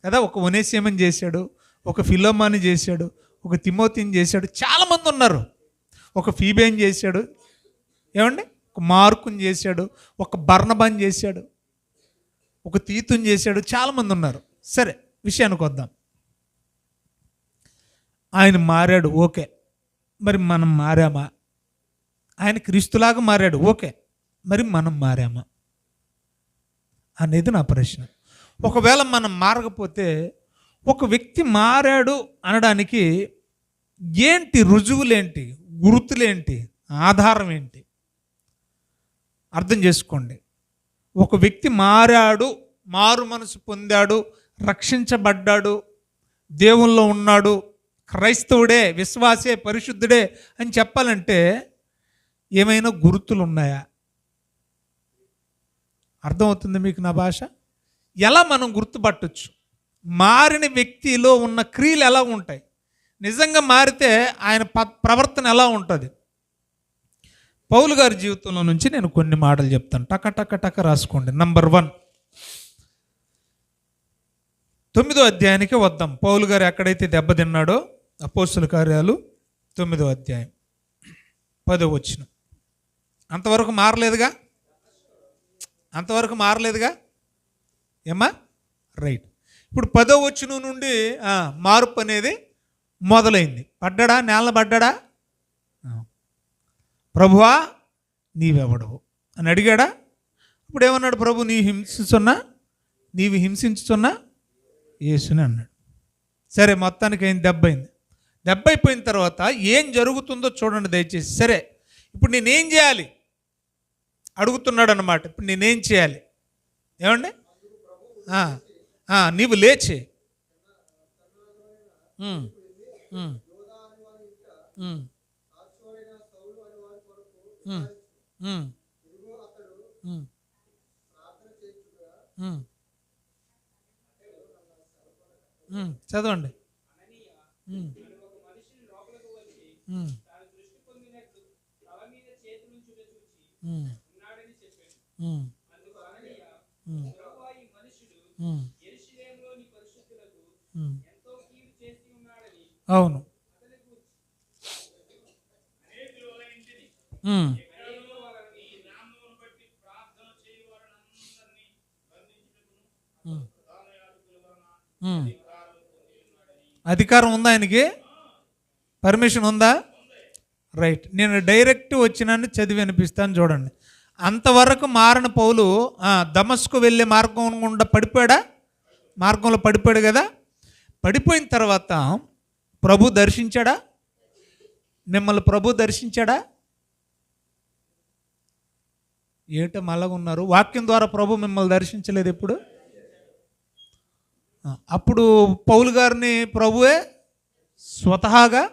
కదా. ఒక ఒనేసిమని చేశాడు, ఒక ఫిలోమాని చేశాడు, ఒక తిమోతిని చేశాడు. చాలామంది ఉన్నారు. ఒక ఫీబేని చేశాడు, ఏమండి, ఒక మార్కుని చేశాడు, ఒక బర్నబాని చేశాడు, ఒక తీతుని చేశాడు. చాలామంది ఉన్నారు. సరే, విషయానికి వద్దాం. ఆయన మారాడు, ఓకే. మరి మనం మారామా? ఆయన క్రీస్తులాగా మారాడు, ఓకే. మరి మనం మారామా అనేది నా ప్రశ్న. ఒకవేళ మనం మారకపోతే ఒక వ్యక్తి మారాడు అనడానికి ఏంటి రుజువులేంటి, గుర్తులేంటి, ఆధారం ఏంటి? అర్థం చేసుకోండి. ఒక వ్యక్తి మారాడు, మారు మనసు పొందాడు, రక్షించబడ్డాడు, దేవుల్లో ఉన్నాడు, క్రైస్తవుడే, విశ్వాసే, పరిశుద్ధుడే అని చెప్పాలంటే ఏమైనా గుర్తులు ఉన్నాయా? అర్థమవుతుంది మీకు నా భాష? ఎలా మనం గుర్తుపట్టచ్చు మారిన వ్యక్తిలో ఉన్న క్రియలు ఎలా ఉంటాయి, నిజంగా మారితే ఆయన ప్రవర్తన ఎలా ఉంటుంది? పౌలు గారి జీవితంలో నుంచి నేను కొన్ని మాటలు చెప్తాను, టక టక టక రాసుకోండి. నంబర్ 1, 9వ అధ్యాయానికి వద్దాం. పౌలు గారు ఎక్కడైతే దెబ్బతిన్నాడో అపోస్తుల కార్యాలు 9వ అధ్యాయం 10వ వచనం. అంతవరకు మారలేదుగా ఏమ్మా? రైట్. ఇప్పుడు 10వ వచనం నుండి మార్పు అనేది మొదలైంది. నేల పడ్డాడా? ప్రభువా నీవెవడవు అని అడిగాడా? ఇప్పుడు ఏమన్నాడు ప్రభు? నీవు హింసించుతున్నా యేసుని అన్నాడు. సరే, మొత్తానికి అయింది, దెబ్బ అయిపోయిన తర్వాత ఏం జరుగుతుందో చూడండి దయచేసి. సరే, ఇప్పుడు నేనేం చేయాలి అడుగుతున్నాడు అన్నమాట. ఇప్పుడు నేనేం చేయాలి? ఏమండి? నీవు లేచి చదవండి. అవును. అధికారం ఉందా ఆయనకి? పర్మిషన్ ఉందా? రైట్. నేను డైరెక్ట్ వచ్చినాన్ని చదివి అనిపిస్తాను చూడండి. అంతవరకు మారిన పౌలు దమస్కు వెళ్ళే మార్గం గుండా మార్గంలో పడిపోయాడు కదా. పడిపోయిన తర్వాత ప్రభు దర్శించాడా? మిమ్మల్ని ప్రభు దర్శించాడా? ఏటో మళ్ళగున్నారు. వాక్యం ద్వారా ప్రభు మిమ్మల్ని దర్శించలేదు ఎప్పుడు? అప్పుడు పౌలు గారిని ప్రభువే స్వతహాగా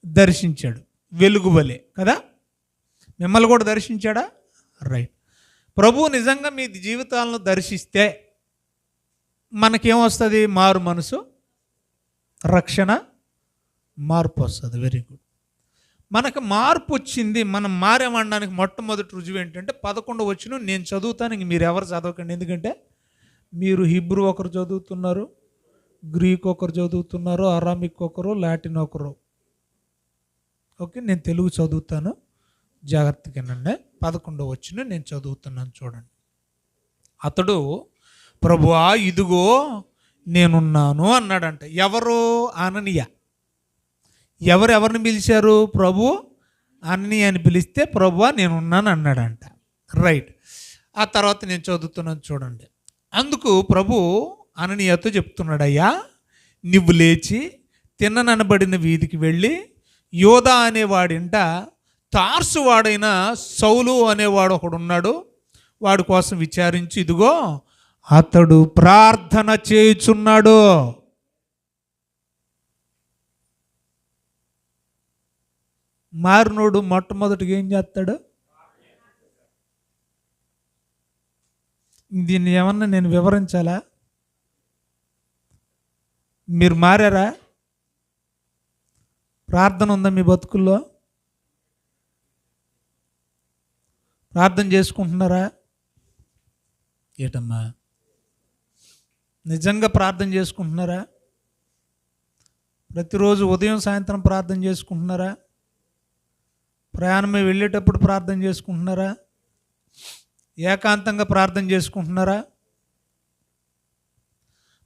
దర్శించాడు, వెలుగువలే కదా. మిమ్మల్ని కూడా దర్శించాడా? రైట్. ప్రభు నిజంగా మీ జీవితాలను దర్శిస్తే మనకేమొస్తుంది? మారు మనసు, రక్షణ, మార్పు వస్తుంది. Very good. మనకు మార్పు వచ్చింది, మనం మారేమనడానికి మొట్టమొదటి రుజువు ఏంటంటే 11వ వచనం నేను చదువుతాను, ఇంక మీరు ఎవరు చదవకండి. ఎందుకంటే మీరు హిబ్రూ ఒకరు చదువుతున్నారు, గ్రీక్ ఒకరు చదువుతున్నారు, అరామిక్ ఒకరు, లాటిన్ ఒకరు. ఓకే, నేను తెలుగు చదువుతాను, జాగ్రత్తగానండి. 11వ వచనం నేను చదువుతున్నాను చూడండి. అతడు ప్రభువా ఇదిగో నేనున్నాను అన్నాడంట. ఎవరు? అననీయ. ఎవరిని పిలిచారు? ప్రభు అననీయ అని పిలిస్తే ప్రభువా నేనున్నాను అన్నాడంట. రైట్. ఆ తర్వాత నేను చదువుతున్నాను చూడండి. అందుకు ప్రభు అననీయతో చెప్తున్నాడు, అయ్యా నువ్వు లేచి తిన్ననబడిన వీధికి వెళ్ళి యోధా అనేవాడింట తార్సు వాడైన సౌలు అనేవాడు ఒకడున్నాడు, వాడి కోసం విచారించి ఇదిగో అతడు ప్రార్థన చేయుచున్నాడు. మారినోడు మొట్టమొదటిగా ఏం చేస్తాడు? దీన్ని ఏమన్నా నేను వివరించాలా? మీరు మారారా? ప్రార్థన ఉందా మీ బతుకుల్లో? ప్రార్థన చేసుకుంటున్నారా? ఏటమ్మా, నిజంగా ప్రార్థన చేసుకుంటున్నారా? ప్రతిరోజు ఉదయం సాయంత్రం ప్రార్థన చేసుకుంటున్నారా? ప్రయాణమే వెళ్ళేటప్పుడు ప్రార్థన చేసుకుంటున్నారా? ఏకాంతంగా ప్రార్థన చేసుకుంటున్నారా?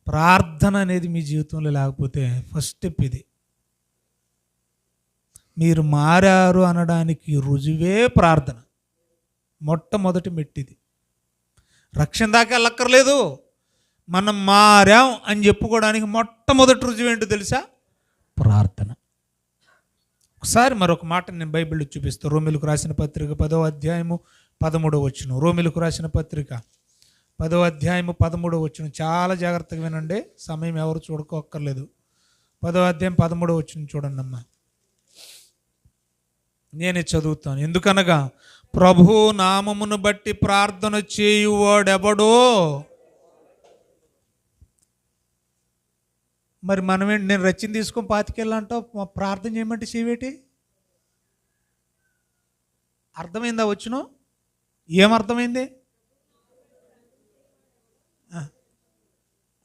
ప్రార్థన అనేది మీ జీవితంలో లేకపోతే ఫస్ట్ స్టెప్ ఇది. మీరు మారారు అనడానికి రుజువే ప్రార్థన. మొట్టమొదటి మెట్టిది. రక్షణ దాకా వెళ్ళక్కర్లేదు, మనం మారాం అని చెప్పుకోవడానికి మొట్టమొదటి రుజువు ఏంటో తెలుసా? ప్రార్థన. ఒకసారి మరొక మాట నేను బైబిల్లో చూపిస్తాను. రోమిలకు రాసిన పత్రిక 10వ అధ్యాయము 13వ వచనం. రోమిలకు రాసిన పత్రిక 10వ అధ్యాయము 13వ వచనం. చాలా జాగ్రత్తగా వినండి, సమయం ఎవరు చూడుకోక్కర్లేదు. 10వ అధ్యాయం 13వ వచనం చూడండి అమ్మా. నేనే చదువుతాను. ఎందుకనగా ప్రభు నామమును బట్టి ప్రార్థన చేయువాడెవడో. మరి మనమేంటి, నేను రచ్చిన తీసుకొని పాతికెళ్ళంటావు, ప్రార్థన చేయమంటే చేయవేటి? అర్థమైందా? వచ్చును ఏమర్థమైంది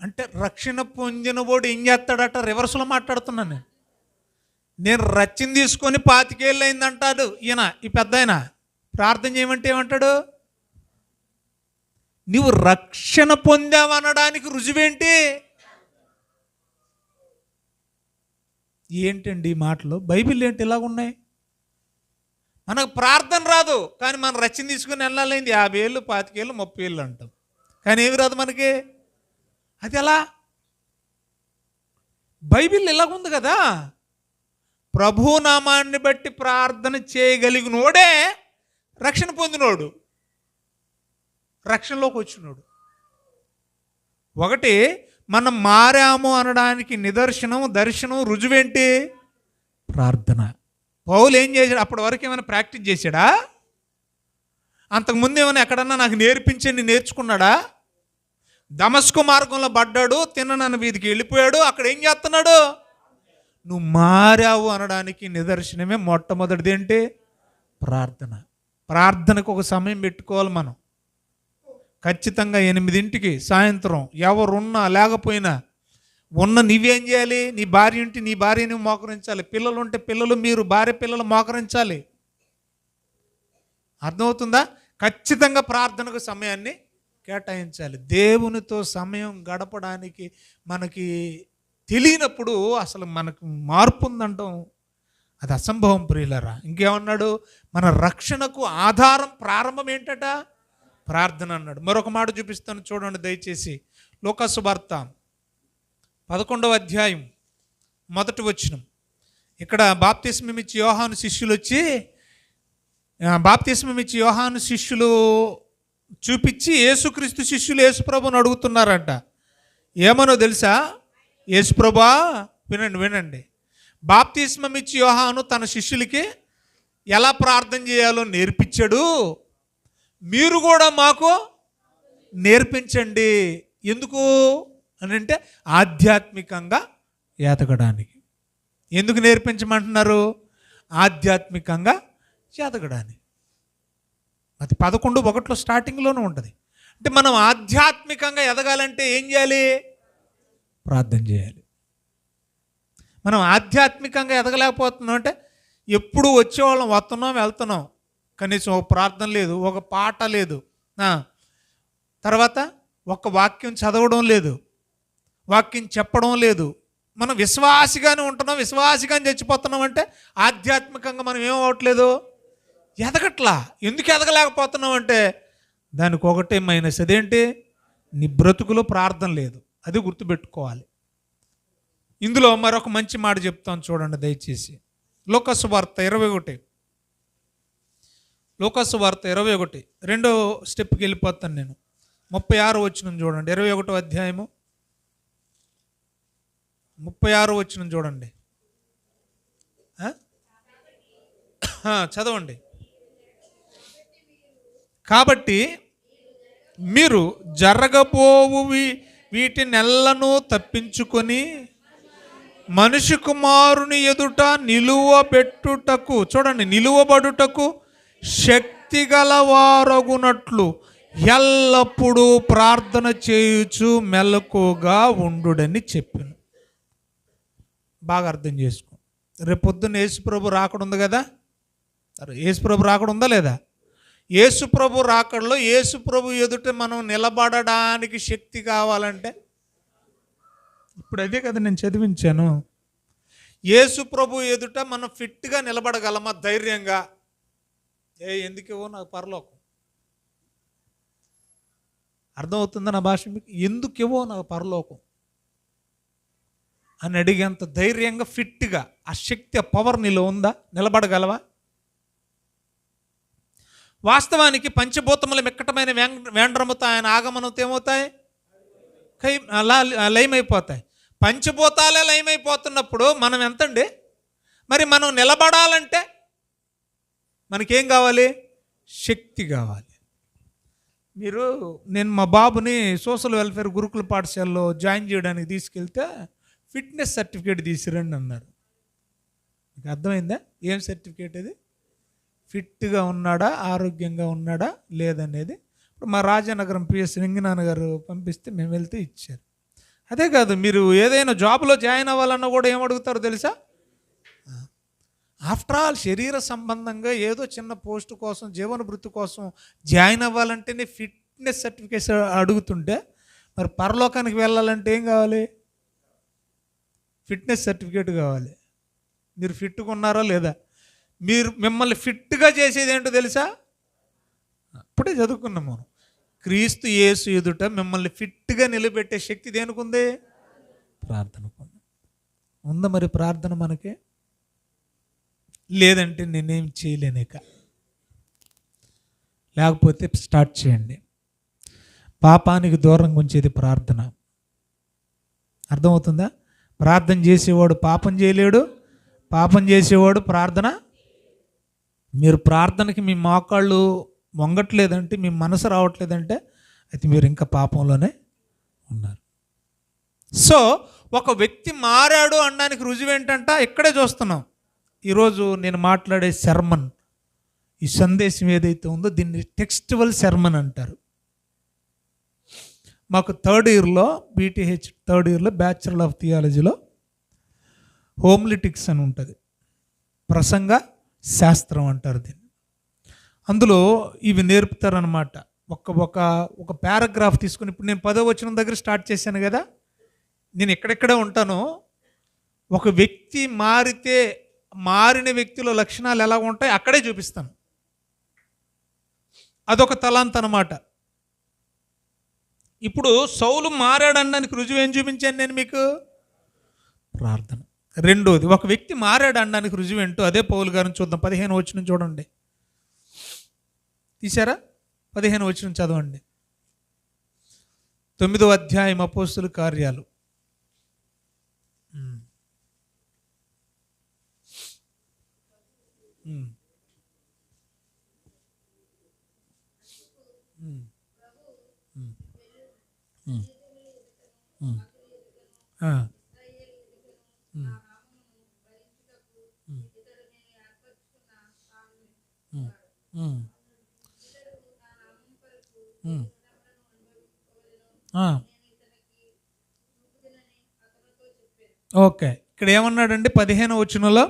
అంటే రక్షణ పొందినవాడు ఏం చేస్తాడట? రివర్స్లో మాట్లాడుతున్నాను నేను రచ్చిన తీసుకొని 25 ఏళ్ళు అయిందంటాడు ఈయన, ఈ పెద్ద ఆయన. ప్రార్థన చేయమంటే ఏమంటాడు? నువ్వు రక్షణ పొందావనడానికి రుజువేంటి? ఏంటండి ఈ మాటలు? బైబిల్ ఏంటి ఇలాగ ఉన్నాయి? మనకు ప్రార్థన రాదు, కానీ మనం రచన తీసుకుని వెళ్ళాలైంది 50 ఏళ్ళు 25 ఏళ్ళు 30 ఏళ్ళు అంటాం, కానీ ఏమి రాదు మనకి. అది ఎలా? బైబిల్ ఇలాగుంది కదా. ప్రభు నామాన్ని బట్టి ప్రార్థన చేయగలిగినోడే రక్షణ పొందినోడు, రక్షణలోకి వచ్చినోడు. ఒకటి, మనం మారాము అనడానికి నిదర్శనం, దర్శనం, రుజువేంటి? ప్రార్థన. పౌలు ఏం చేశాడు? అప్పటి వరకు ఏమైనా ప్రాక్టీస్ చేశాడా? అంతకుముందు ఏమైనా ఎక్కడన్నా నాకు నేర్పించండి నేర్చుకున్నాడా? దమస్కు మార్గంలో పడ్డాడు, తిన్ననన్న వీధికి వెళ్ళిపోయాడు. అక్కడ ఏం చేస్తున్నాడు? నువ్వు మారావు అనడానికి నిదర్శనమే మొట్టమొదటిది ఏంటి? ప్రార్థన. ప్రార్థనకు ఒక సమయం పెట్టుకోవాలి మనం. ఖచ్చితంగా 8ంటికి సాయంత్రం, ఎవరున్నా లేకపోయినా ఉన్న నీవేం చేయాలి? నీ భార్య ఉంటే నీ భార్యని మోకరించాలి, పిల్లలు ఉంటే పిల్లలు, మీరు భార్య పిల్లలు మోకరించాలి. అర్థమవుతుందా? ఖచ్చితంగా ప్రార్థనకు సమయాన్ని కేటాయించాలి. దేవునితో సమయం గడపడానికి మనకి తెలియనప్పుడు అసలు మనకు మార్పు ఉందంటాం అది అసంభవం ప్రియులరా. ఇంకేమన్నాడు? మన రక్షణకు ఆధారం, ప్రారంభం ఏంటట? ప్రార్థన అన్నాడు. మరొక మాట చూపిస్తాను చూడండి దయచేసి. లూకాసు వార్త 11వ అధ్యాయం 1వ వచనం. ఇక్కడ బాప్తిస్మం ఇచ్చి యోహాను శిష్యులు వచ్చి, బాప్తిస్మం ఇచ్చి యోహాను శిష్యులు చూపించి యేసుక్రీస్తు శిష్యులు యేసుప్రభుని అడుగుతున్నారంట. ఏమనో తెలుసా? యేసుప్రభా, వినండి. బాప్తిస్మం ఇచ్చి యోహాను తన శిష్యులకి ఎలా ప్రార్థన చేయాలో నేర్పించాడు, మీరు కూడా మాకు నేర్పించండి. ఎందుకు అని అంటే ఆధ్యాత్మికంగా ఎదగడానికి. ఎందుకు నేర్పించమంటున్నారు? ఆధ్యాత్మికంగా ఎదగడానికి. అది 11:1 స్టార్టింగ్లోనే ఉంటుంది. అంటే మనం ఆధ్యాత్మికంగా ఎదగాలంటే ఏం చేయాలి? ప్రార్థన చేయాలి. మనం ఆధ్యాత్మికంగా ఎదగలేకపోతున్నాం అంటే ఎప్పుడు వచ్చేవాళ్ళం, వస్తున్నాం వెళ్తున్నాం, కనీసం ఒక ప్రార్థన లేదు, ఒక పాట లేదు, తర్వాత ఒక వాక్యం చదవడం లేదు, వాక్యం చెప్పడం లేదు. మనం విశ్వాసిగానే ఉంటున్నాం, విశ్వాసిగానే చచ్చిపోతున్నాం అంటే ఆధ్యాత్మికంగా మనం ఏమవట్లేదు, ఎదగట్లా. ఎందుకు ఎదగలేకపోతున్నాం అంటే దానికి ఒకటే మైనస్. అదేంటి? నీ బ్రతుకులో ప్రార్థన లేదు. అది గుర్తుపెట్టుకోవాలి. ఇందులో మరొక మంచి మాట చెప్తాను చూడండి దయచేసి. లూకాసు వార్త 21, లూకాసు వార్త 21 రెండో స్టెప్కి వెళ్ళిపోతాను నేను. 36 వచనం చూడండి. 21వ అధ్యాయము 36 వచనం చూడండి. చదవండి. కాబట్టి మీరు జరగబోవు వీటినెల్లను తప్పించుకొని మనిషి కుమారుని ఎదుట నిలువబెట్టుటకు, చూడండి, నిలువబడుటకు శక్తి గలవారగునట్లు ఎల్లప్పుడూ ప్రార్థన చేయుచు మెలకుగా ఉండుడని చెప్పాను. బాగా అర్థం చేసుకో. రేపొద్దున యేసుప్రభు రాకడ ఉంది కదా. యేసుప్రభు రాకడ ఉందా లేదా? యేసుప్రభు రాకడలో యేసుప్రభు ఎదుట మనం నిలబడడానికి శక్తి కావాలంటే, ఇప్పుడు అదే కదా నేను చదివించాను. యేసుప్రభు ఎదుట మనం ఫిట్గా నిలబడగలమా ధైర్యంగా? ఎందుకేవో నాకు పరలోకం. అర్థమవుతుందా నా భాష మీకు? ఎందుకేవో నాకు పరలోకం అని అడిగేంత ధైర్యంగా, ఫిట్గా ఆ శక్తి, ఆ పవర్ నీలో ఉందా? నిలబడగలవా? వాస్తవానికి పంచభూతముల మిక్కటమైన వేండ్రముతో ఆయన ఆగమనంతో ఏమవుతాయి? లయమైపోతాయి. పంచభూతాలే లయమైపోతున్నప్పుడు మనం ఎంతండి? మరి మనం నిలబడాలంటే మనకేం కావాలి? శక్తి కావాలి. నేను మా బాబుని సోషల్ వెల్ఫేర్ గురుకుల పాఠశాలలో జాయిన్ చేయడానికి తీసుకెళ్తే ఫిట్నెస్ సర్టిఫికేట్ తీసిరండి అన్నారు. మీకు అర్థమైందా? ఏం సర్టిఫికేట్ అది? ఫిట్గా ఉన్నాడా, ఆరోగ్యంగా ఉన్నాడా లేదనేది. ఇప్పుడు మా రాజానగరం పిఎస్ లింగనాన్న గారు పంపిస్తే మేము వెళ్తే ఇచ్చారు. అదే కాదు, మీరు ఏదైనా జాబ్లో జాయిన్ అవ్వాలన్నా కూడా ఏమడుగుతారో తెలుసా? ఆఫ్టర్ ఆల్ శరీర సంబంధంగా ఏదో చిన్న పోస్ట్ కోసం, జీవన వృత్తి కోసం జాయిన్ అవ్వాలంటేనే ఫిట్నెస్ సర్టిఫికేట్స్ అడుగుతుంటే, మరి పరలోకానికి వెళ్ళాలంటే ఏం కావాలి? ఫిట్నెస్ సర్టిఫికేట్ కావాలి. మీరు ఫిట్గా ఉన్నారా లేదా? మిమ్మల్ని ఫిట్గా చేసేది ఏంటో తెలుసా? అప్పుడే చదువుకున్నాం మనం. క్రీస్తు యేసు ఎదుట మిమ్మల్ని ఫిట్గా నిలబెట్టే శక్తి దేనికుంది? ప్రార్థనకు ఉందా? మరి ప్రార్థన మనకి లేదంటే నేనేం చేయలేనిక. లేకపోతే స్టార్ట్ చేయండి. పాపానికి దూరంగా ఉంచేది ప్రార్థన. అర్థమవుతుందా? ప్రార్థన చేసేవాడు పాపం చేయలేడు, పాపం చేసేవాడు ప్రార్థన. మీరు ప్రార్థనకి మీ మోకాళ్ళు వంగట్లేదంటే, మీ మనసు రావట్లేదంటే, అయితే మీరు ఇంకా పాపంలోనే ఉన్నారు. సో ఒక వ్యక్తి మారాడు అనడానికి రుజువు ఏంటంట? ఇక్కడే చూస్తున్నాం. ఈరోజు నేను మాట్లాడే సెర్మన్, ఈ సందేశం ఏదైతే ఉందో దీన్ని టెక్స్టువల్ సెర్మన్ అంటారు. మాకు థర్డ్ ఇయర్లో బీటీహెచ్ థర్డ్ ఇయర్లో బ్యాచులర్ ఆఫ్ థియాలజీలో హోమ్లిటిక్స్ అని ఉంటుంది. ప్రసంగ శాస్త్రం అంటారు దీన్ని. అందులో ఇవి నేర్పుతారనమాట. ఒక పారాగ్రాఫ్ తీసుకుని, ఇప్పుడు నేను 10వ వచనం దగ్గర స్టార్ట్ చేశాను కదా, నేను ఎక్కడెక్కడ ఉంటానో ఒక వ్యక్తి మారితే మారిన వ్యక్తిలో లక్షణాలు ఎలా ఉంటాయి అక్కడే చూపిస్తాను. అదొక తలాంత్ అనమాట. ఇప్పుడు సౌలు మారాడనడానికి రుజువు ఏం చూపించాను నేను మీకు? ప్రార్థన. రెండోది, ఒక వ్యక్తి మారాడు అనడానికి రుజువు ఏంటో అదే పౌలు గారిని చూద్దాం. 15వ వచనం చూడండి. తీశారా? 15వ వచనం చదవండి. 9వ అధ్యాయం అపోస్తుల కార్యాలు. ఓకే, ఇక్కడ ఏమన్నాడంటే 15వ వచనంలో,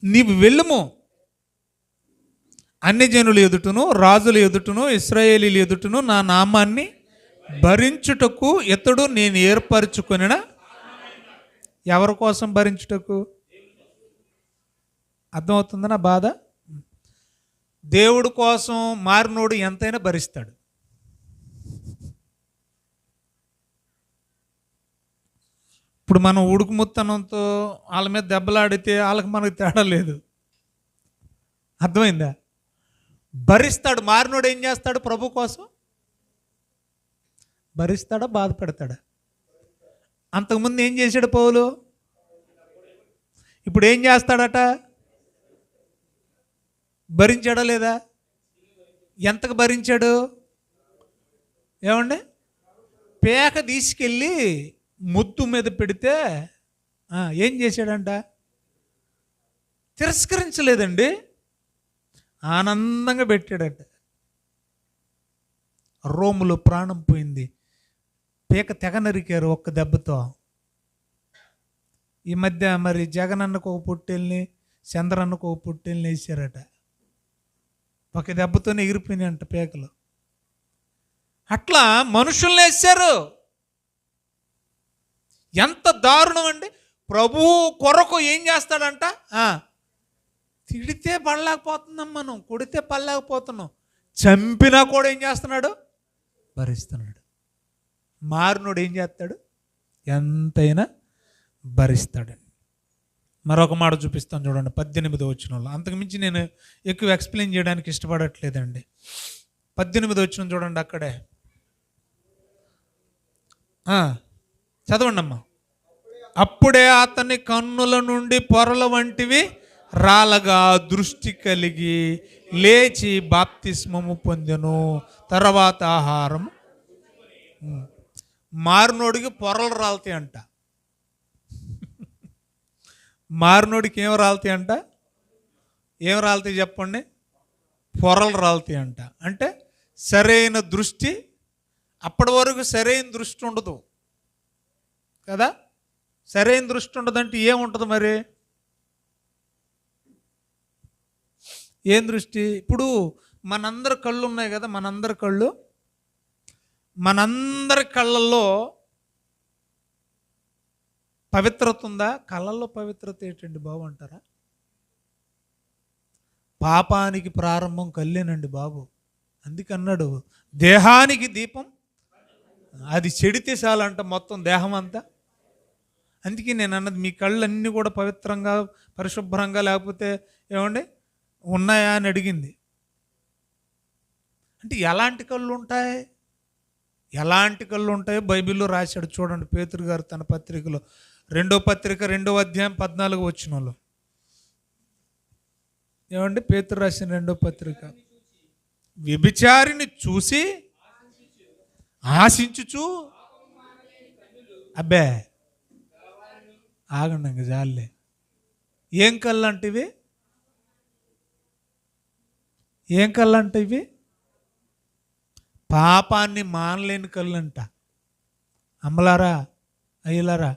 నీవు వెళ్ళుము, అన్యజనుల ఎదుటను రాజుల ఎదుటను ఇశ్రాయేలీల ఎదుటను నా నామాన్ని భరించుటకు ఇతడు నేను ఏర్పరచుకొనిన. ఎవరి కోసం భరించుటకు? అర్థమవుతుందా నా బాధ? దేవుడు కోసం మారినోడు ఎంతైనా భరిస్తాడు. ఇప్పుడు మనం ఉడుకుముత్తనంతో వాళ్ళ మీద దెబ్బలాడితే వాళ్ళకి మనకు తేడా లేదు. అర్థమైందా? భరిస్తాడు. మారినోడు ఏం చేస్తాడు? ప్రభు కోసం భరిస్తాడా, బాధపడతాడా? అంతకుముందు ఏం చేశాడు పౌలు? ఇప్పుడు ఏం చేస్తాడట? భరించాడా లేదా? ఎంతకు భరించాడు? ఏమండి? పేక తీసుకెళ్ళి ముద్దు మీద పెడితే ఏం చేశాడంట? తిరస్కరించలేదండి, ఆనందంగా పెట్టాడట. రోములో ప్రాణం పోయింది. పేక తెగ నరికారు ఒక్క దెబ్బతో. ఈ మధ్య మరి జగనన్నకు ఒక పొట్టేల్ని, చంద్రన్నకు ఒక పొట్టేల్ని వేసారట. ఒక దెబ్బతోనే ఎగిరిపోయినాయి అంట పేకలు. అట్లా మనుషుల్ని వేశారు. ఎంత దారుణం అండి! ప్రభువు కొరకు ఏం చేస్తాడంట? తిడితే పడలేకపోతున్నాం, మనం కొడితే పడలేకపోతున్నాం, చంపినా కూడా ఏం చేస్తున్నాడు? భరిస్తున్నాడు. మారినోడు ఏం చేస్తాడు? ఎంతైనా భరిస్తాడండి. మరొక మాట చూపిస్తాను చూడండి, 18వ వచనంలో. అంతకుమించి నేను ఎక్కువ ఎక్స్ప్లెయిన్ చేయడానికి ఇష్టపడట్లేదండి. 18వ వచనం చూడండి, అక్కడే చదవండి అమ్మా. అప్పుడే అతని కన్నుల నుండి పొరల వంటివి రాలగా దృష్టి కలిగి లేచి బాప్తిస్మము పొందెను. తర్వాత ఆహారం. మారునోడికి పొరలు రాలుతాయి అంట. మారునోడికి ఏం రాలుతాయి అంట? ఏం రాలుతాయి చెప్పండి? పొరలు రాలుతాయి అంట. అంటే సరైన దృష్టి, అప్పటి వరకు సరైన దృష్టి ఉండదు కదా. సరైన దృష్టి ఉండదంటే ఏముంటుంది మరి? ఏం దృష్టి? ఇప్పుడు మనందరి కళ్ళు ఉన్నాయి కదా, మనందరి కళ్ళల్లో పవిత్రత ఉందా? కళ్ళల్లో పవిత్రత ఏంటండి బాబు అంటారా? పాపానికి ప్రారంభం కళ్ళేనండి బాబు. అందుకన్నాడు దేహానికి దీపం, అది చెడితే చాలంట మొత్తం దేహం అంతా. అందుకే నేను అన్నది, మీ కళ్ళన్నీ కూడా పవిత్రంగా పరిశుభ్రంగా లేకపోతే ఏమండి ఉన్నాయా అని అడిగింది. అంటే ఎలాంటి కళ్ళు ఉంటాయి? ఎలాంటి కళ్ళు ఉంటాయో బైబిల్లో రాశాడు చూడండి. పేతురు గారు తన పత్రికలో 2వ పత్రిక 2వ అధ్యాయం 14వ వచనంలో ఏమండి పేతురు రాసిన 2వ పత్రిక, వ్యభిచారిని చూసి ఆశించుచు, అబ్బే ఆగండి ఇంక జాలే. ఏం కళ్ళు అంటే ఇవి? ఏం కళ్ళు అంటే ఇవి? పాపాన్ని మానలేని కళ్ళు అంట. అమ్మలారా, అయ్యలారా,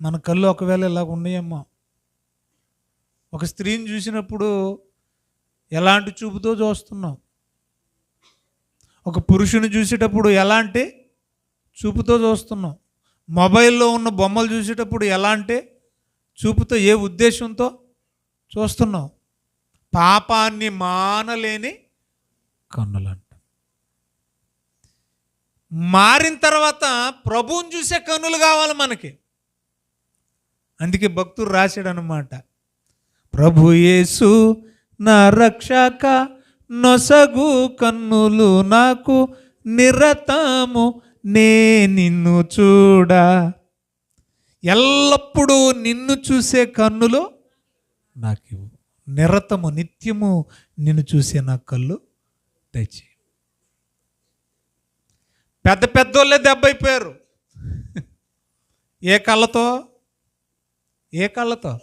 మన కళ్ళు ఒకవేళ ఇలాగ ఉన్నాయేమో. ఒక స్త్రీని చూసినప్పుడు ఎలాంటి చూపుతో చూస్తున్నాం? ఒక పురుషుని చూసేటప్పుడు ఎలాంటి చూపుతో చూస్తున్నాం? మొబైల్లో ఉన్న బొమ్మలు చూసేటప్పుడు ఎలాంటి చూపుతో, ఏ ఉద్దేశంతో చూస్తున్నాం? పాపాన్ని మానలేని కన్నులంట. మారిన తర్వాత ప్రభువుని చూసే కన్నులు కావాలి మనకి. అందుకే భక్తుడు రాశాడు అన్నమాట, ప్రభు యేసు నా రక్షక నొసగు కన్నులు నాకు నిరతము నే నిన్ను చూడ. ఎల్లప్పుడూ నిన్ను చూసే కన్నులు నాకు నిరతము, నిత్యము నిన్ను చూసే నా కళ్ళు తెచ్చి. పెద్ద పెద్దోళ్ళే దెబ్బైపోయారు. ఏ కళ్ళతో? ఏ కళ్ళతో?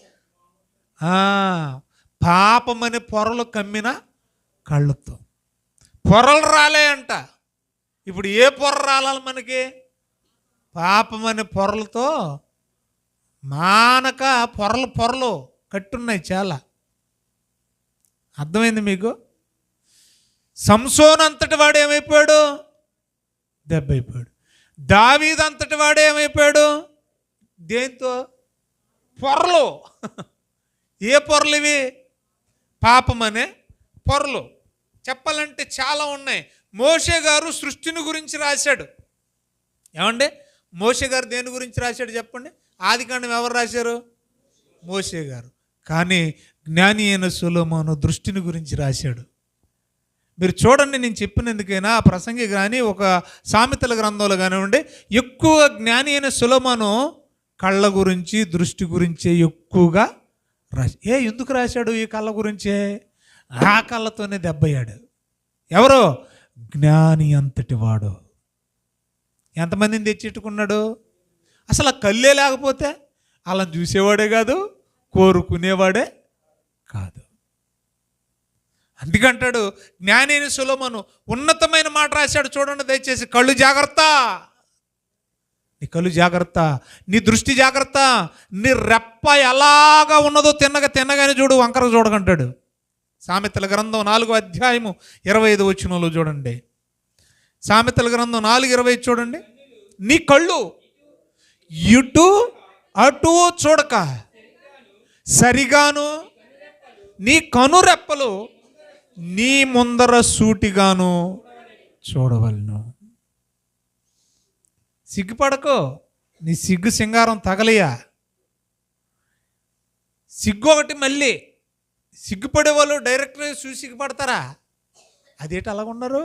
పాపమని పొరలు కమ్మిన కళ్ళతో. పొరలు రాలే అంట. ఇప్పుడు ఏ పొర రాలాలి మనకి? పాపమని పొరలతో మానక పొరలు కట్టున్నాయి చాలా. అర్థమైంది మీకు? సంసోను అంతటి వాడు ఏమైపోయాడు? దెబ్బైపోయాడు. దావీదు అంతటి వాడు ఏమైపోయాడు? దేంతో? పొరలు. ఏ పొరలు ఇవి? పాపమనే పొరలు. చెప్పాలంటే చాలా ఉన్నాయి. మోషే గారు సృష్టిని గురించి రాశాడు. ఏమండి మోషే గారు దేని గురించి రాశాడు చెప్పండి? ఆదికాండం ఎవరు రాశారు? మోషే గారు. కానీ జ్ఞాని అయిన సొలొమోను దృష్టిని గురించి రాశాడు. మీరు చూడండి, నేను చెప్పినందుకైనా ఆ ప్రసంగి కానీ ఒక సామెతల గ్రంథంలో కానివ్వండి, ఎక్కువ జ్ఞాని అయిన సొలొమోను కళ్ళ గురించి దృష్టి గురించే ఎక్కువగా ఎందుకు రాశాడు? ఈ కళ్ళ గురించే. ఆ కళ్ళతోనే దెబ్బయ్యాడు. ఎవరో? జ్ఞాని అంతటి వాడు. ఎంతమందిని తెచ్చిట్టుకున్నాడు? అసలు ఆ కళ్ళే లేకపోతే అలా చూసేవాడే కాదు, కోరుకునేవాడే కాదు. అందుకంటాడు జ్ఞాని అయిన సొలొమోను ఉన్నతమైన మాట రాశాడు చూడండి దయచేసి. కళ్ళు జాగ్రత్త, నీ కళ్ళు జాగ్రత్త, నీ దృష్టి జాగ్రత్త, నీ రెప్ప ఎలాగా ఉన్నదో తిన్నగానే చూడు, వంకర చూడకంటాడు. సామెతల గ్రంథం 4వ అధ్యాయము 25 వచనంలో చూడండి. సామెతల గ్రంథం 4:25 చూడండి. నీ కళ్ళు ఇటు అటు చూడక సరిగాను, నీ కనురెప్పలు నీ ముందర సూటిగాను చూడవలను. సిగ్గుపడకో, నీ సిగ్గు సింగారం తగలయ్యా. సిగ్గు ఒకటి. మళ్ళీ సిగ్గుపడే వాళ్ళు డైరెక్ట్గా చూసి సిగ్గుపడతారా? అదేంటి అలాగ ఉన్నారు?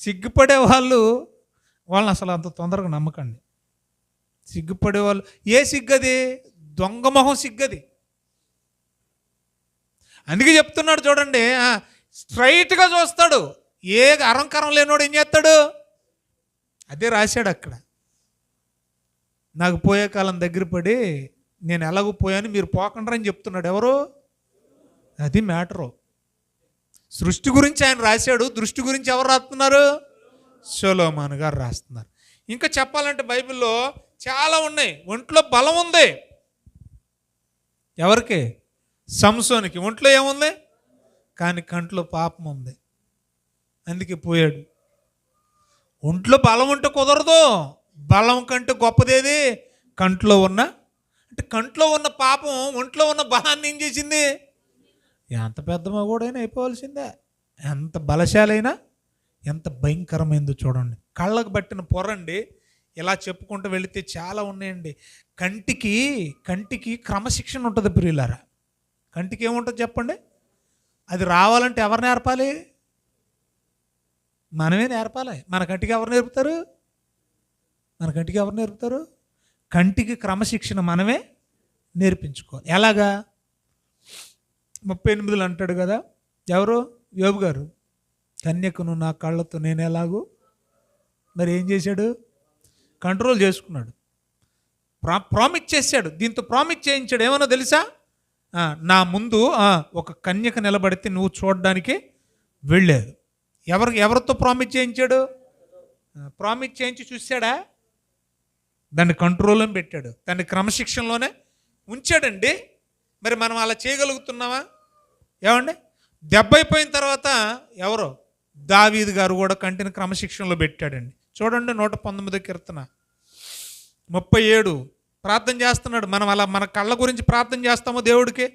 సిగ్గుపడే వాళ్ళని అసలు అంత తొందరగా నమ్మకండి. సిగ్గుపడేవాళ్ళు. ఏ సిగ్గది? దొంగ మొహం సిగ్గది. అందుకే చెప్తున్నాడు చూడండి, స్ట్రైట్గా చూస్తాడు. ఏ అరంకరం లేనోడు ఏం చేస్తాడు? అదే రాశాడు అక్కడ. నాకు పోయే కాలం దగ్గర పడి నేను ఎలాగో పోయాను, మీరు పోకండ్రని చెప్తున్నాడు. ఎవరు? అది మ్యాటరు. సృష్టి గురించి ఆయన రాశాడు, దృష్టి గురించి ఎవరు రాస్తున్నారు? సొలొమోను గారు రాస్తున్నారు. ఇంకా చెప్పాలంటే బైబిల్లో చాలా ఉన్నాయి. ఒంట్లో బలం ఉంది. ఎవరికి? సంసోనికి. ఒంట్లో ఏముంది? కానీ కంట్లో పాపం ఉంది, అందుకే పోయాడు. ఒంట్లో బలం ఉంటే కుదరదు. బలం కంటే గొప్పదేది కంట్లో ఉన్న, అంటే కంట్లో ఉన్న పాపం ఒంట్లో ఉన్న బలాన్ని ఏం చేసింది? ఎంత పెద్ద మగోడైనా అయిపోవాల్సిందే. ఎంత బలశాలైనా ఎంత భయంకరమైందో చూడండి. కళ్ళకు పట్టిన పొరండి. ఇలా చెప్పుకుంటూ వెళితే చాలా ఉన్నాయండి. కంటికి క్రమశిక్షణ ఉంటుంది ప్రియులారా. కంటికి ఏముంటుంది చెప్పండి? అది రావాలంటే ఎవరు నేర్పాలి? మనమే నేర్పాలి. మన కంటికి ఎవరు నేర్పుతారు? కంటికి క్రమశిక్షణ మనమే నేర్పించుకోవాలి. ఎలాగా? 38 అంటాడు కదా, ఎవరు? యోబు గారు. కన్యకను నా కళ్ళతో నేను ఎలాగూ. మరి ఏం చేశాడు? కంట్రోల్ చేసుకున్నాడు. ప్రామిస్ చేశాడు. దీంతో ప్రామిస్ చేయించాడు. ఏమన్నా తెలుసా? నా ముందు ఒక కన్యక నిలబడితే నువ్వు చూడడానికి వెళ్ళాడు. ఎవరితో ప్రామిస్ చేయించాడు? ప్రామిస్ చేయించి చూశాడా? దాన్ని కంట్రోల్లో పెట్టాడు, దాన్ని క్రమశిక్షణలోనే ఉంచాడండి. మరి మనం అలా చేయగలుగుతున్నామా? ఏమండి? దెబ్బ అయిపోయిన తర్వాత ఎవరో దావీదు గారు కూడా కంటిని క్రమశిక్షణలో పెట్టాడండి. చూడండి 119 కీర్తన 37 ప్రార్థన చేస్తున్నాడు. మనం అలా మన కళ్ళ గురించి ప్రార్థన చేస్తామో దేవుడికి?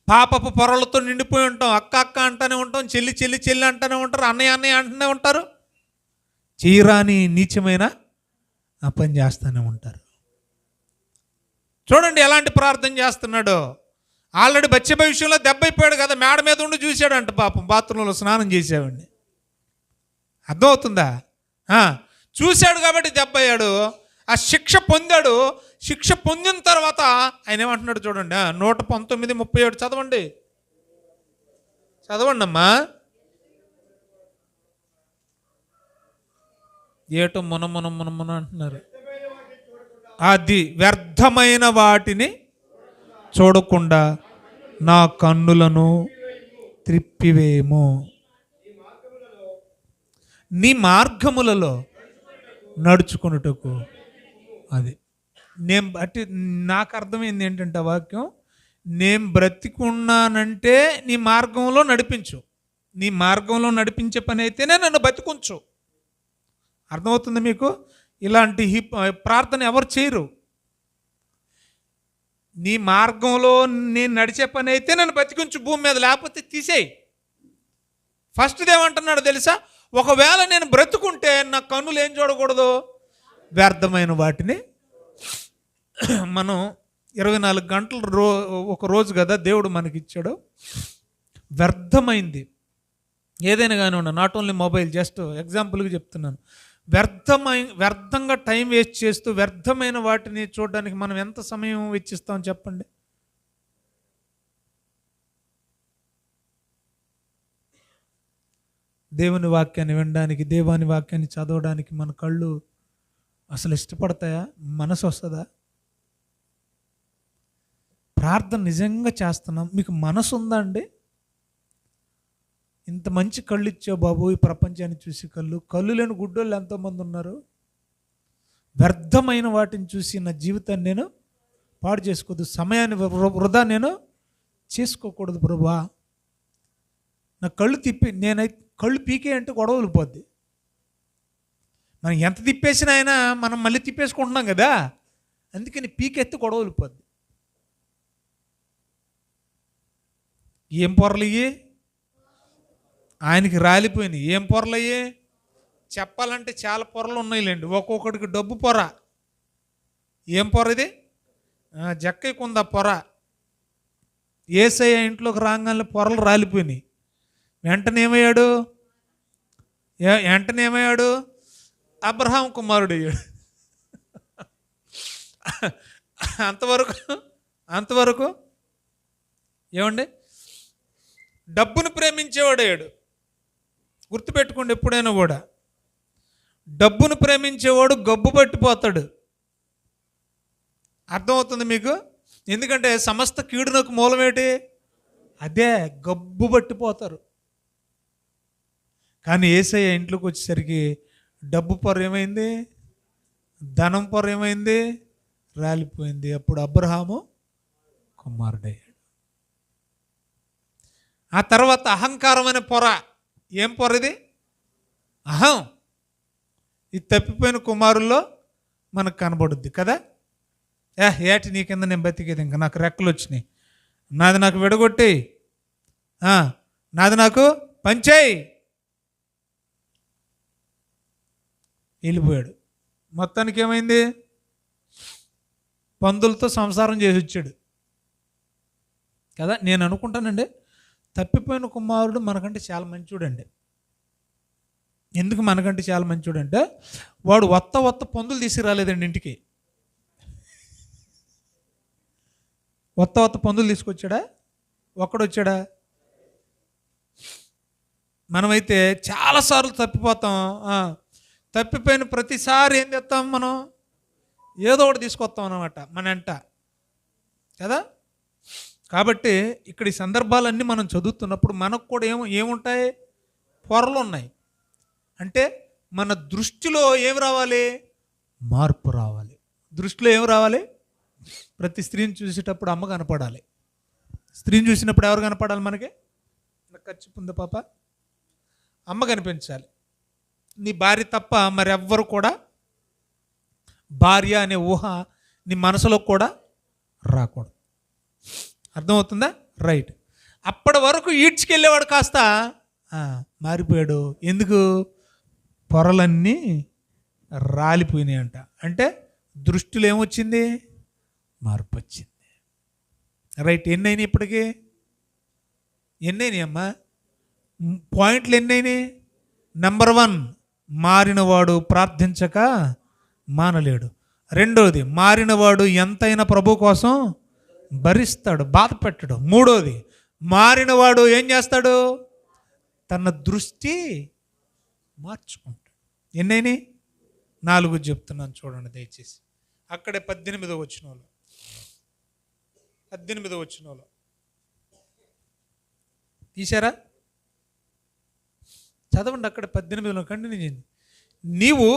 పాపపు పొరలతో నిండిపోయి ఉంటాం. అక్క అక్క అంటూనే ఉంటాం, చెల్లి చెల్లి చెల్లి అంటూనే ఉంటారు, అన్నయ్య అన్నయ్య అంటూనే ఉంటారు. చేయరాని నీచమైన ఆ పని చేస్తూనే ఉంటారు. చూడండి ఎలాంటి ప్రార్థన చేస్తున్నాడో. ఆల్రెడీ బత్షెబ విషయంలో దెబ్బ అయిపోయాడు కదా, మేడ మీద ఉండి చూశాడంట. పాపం బాత్రూంలో స్నానం చేసేవాడిని. అర్థమవుతుందా? చూశాడు కాబట్టి దెబ్బ అయ్యాడు. ఆ శిక్ష పొందాడు. శిక్ష పొందిన తర్వాత ఆయన ఏమంటున్నాడు చూడండి. 119:37 చదవండి అమ్మా. ఏటో మున అంటున్నారు. అది వ్యర్థమైన వాటిని చూడకుండా నా కన్నులను త్రిప్పివేము. నీ మార్గములలో నడుచుకున్నటకు. అది నేను బట్టి నాకు అర్థమైంది ఏంటంటే వాక్యం, నేను బ్రతికున్నానంటే నీ మార్గంలో నడిపించు. నీ మార్గంలో నడిపించే పని అయితేనే నన్ను బతికుంచు. అర్థమవుతుంది మీకు? ఇలాంటి ప్రార్థన ఎవరు చేయరు. నీ మార్గంలో నేను నడిచే పని అయితే నన్ను బతికించు భూమి మీద, లేకపోతే తీసేయి. ఫస్ట్ది ఏమంటున్నాడు తెలుసా? ఒకవేళ నేను బ్రతుకుంటే నా కన్నులు ఏం చూడకూడదు? వ్యర్థమైన వాటిని. మనం 24 గంటలు ఒక రోజు కదా దేవుడు మనకిచ్చాడు. వ్యర్థమైంది ఏదైనా కానీ ఉండదు. నాట్ ఓన్లీ మొబైల్, జస్ట్ ఎగ్జాంపుల్గా చెప్తున్నాను. వ్యర్థంగా టైం వేస్ట్ చేస్తూ వ్యర్థమైన వాటిని చూడడానికి మనం ఎంత సమయం వెచ్చిస్తాం చెప్పండి? దేవుని వాక్యాన్ని వినడానికి, దేవాని వాక్యాన్ని చదవడానికి మన కళ్ళు అసలు ఇష్టపడతాయా? మనసు వస్తుందా? ప్రార్థన నిజంగా చేస్తున్నాం, మీకు మనసు ఉందా అండి? ఇంత మంచి కళ్ళు ఇచ్చావు బాబు ఈ ప్రపంచాన్ని చూసి. కళ్ళు లేని గుడ్డోళ్ళు ఎంతోమంది ఉన్నారు. వ్యర్థమైన వాటిని చూసి నా జీవితాన్ని నేను పాడు చేసుకోవద్దు, సమయాన్ని వృధా నేను చేసుకోకూడదు ప్రభువా. నా కళ్ళు నేనైతే కళ్ళు పీకే అంటే గొడవలు పోద్ది. మనం ఎంత తిప్పేసినా అయినా మనం మళ్ళీ తిప్పేసుకుంటున్నాం కదా, అందుకని పీకెత్తి గొడవలు పోద్ది. ఏం పొరలయ్యి? ఆయనకి రాలిపోయినాయి. ఏం పొరలయ్యి? చెప్పాలంటే చాలా పొరలు ఉన్నాయిలేండి. ఒక్కొక్కడికి డబ్బు పొర. ఏం పొర ఇది? జక్కయ్యకుందా పొర. యేసయ్య ఇంట్లోకి రాగానే పొరలు రాలిపోయినాయి. వెంటనే ఏమయ్యాడు? అబ్రహాం కుమారుడు అయ్యాడు. అంతవరకు అంతవరకు ఏమండి, డబ్బును ప్రేమించేవాడయ్యాడు. గుర్తుపెట్టుకోండి, ఎప్పుడైనా కూడా డబ్బును ప్రేమించేవాడు గబ్బు పట్టిపోతాడు. అర్థమవుతుంది మీకు? ఎందుకంటే సమస్త కీడునకు మూలమేటి? అదే, గబ్బు పట్టిపోతారు. కానీ యేసయ్య ఇంట్లోకి వచ్చేసరికి డబ్బు పొర ఏమైంది? ధనం పొర ఏమైంది? రాలిపోయింది. అప్పుడు అబ్రహాము కుమారుడయ్యాడు. ఆ తర్వాత అహంకారం అనే పొర. ఏం పొర ఇది? అహం. ఇది తప్పిపోయిన కుమారుల్లో మనకు కనబడుద్ది కదా. ఏటి నీ కింద నేను బతికేది, ఇంకా నాకు రెక్కలు వచ్చినాయి, నాది నాకు విడగొట్టి, నాది నాకు పంచేయి, వెళ్ళిపోయాడు. మొత్తానికి ఏమైంది? పందులతో సంసారం చేసి వచ్చాడు కదా. నేను అనుకుంటానండి, తప్పిపోయిన కుమారుడు మనకంటే చాలా మంచోడండి. ఎందుకు మనకంటే చాలా మంచోడంటే, వాడు వత్త పందులు తీసుకురాలేదండి ఇంటికి. వత్త పందులు తీసుకొచ్చాడా? ఒక్కడొచ్చాడా? మనమైతే చాలాసార్లు తప్పిపోతాం. తప్పిపోయిన ప్రతిసారి ఏం చేస్తాం మనం? ఏదో ఒకటి తీసుకొస్తాం అన్నమాట మన వెంట కదా. కాబట్టి ఇక్కడ ఈ సందర్భాలన్నీ మనం చదువుతున్నప్పుడు మనకు కూడా ఏముంటాయి? పొరలు ఉన్నాయి. అంటే మన దృష్టిలో ఏమి రావాలి? మార్పు రావాలి. దృష్టిలో ఏమి రావాలి? ప్రతి స్త్రీని చూసేటప్పుడు అమ్మ కనపడాలి. స్త్రీని చూసినప్పుడు ఎవరు కనపడాలి మనకి? ఖర్చు ఉంది పాప, అమ్మ కనిపించాలి. నీ భార్య తప్ప మరెవ్వరు కూడా భార్య అనే ఊహ నీ మనసులో కూడా రాకూడదు. అర్థమవుతుందా? రైట్. అప్పటి వరకు ఈడ్చుకెళ్ళేవాడు కాస్త మారిపోయాడు. ఎందుకు? పొరలన్నీ రాలిపోయినాయి అంట. అంటే దృష్టిలో ఏమొచ్చింది? మార్పు వచ్చింది. రైట్. ఎన్నైనాయి ఇప్పటికీ? ఎన్నైనాయి అమ్మా? పాయింట్లు ఎన్నైనాయి? నెంబర్ 1, మారినవాడు ప్రార్థించక మానలేడు. రెండోది, మారినవాడు ఎంతైనా ప్రభు కోసం భరిస్తాడు, బాధ పెట్టడు. మూడోది, మారినవాడు ఏం చేస్తాడు? తన దృష్టి మార్చుకుంటాడు. ఎన్నైనాయి? 4 చెప్తున్నాను చూడండి దయచేసి. అక్కడే 18వ వచనంలో తీశారా? చదవండి. అక్కడ 18లో కంటిన్యూ చేయండి. నీవు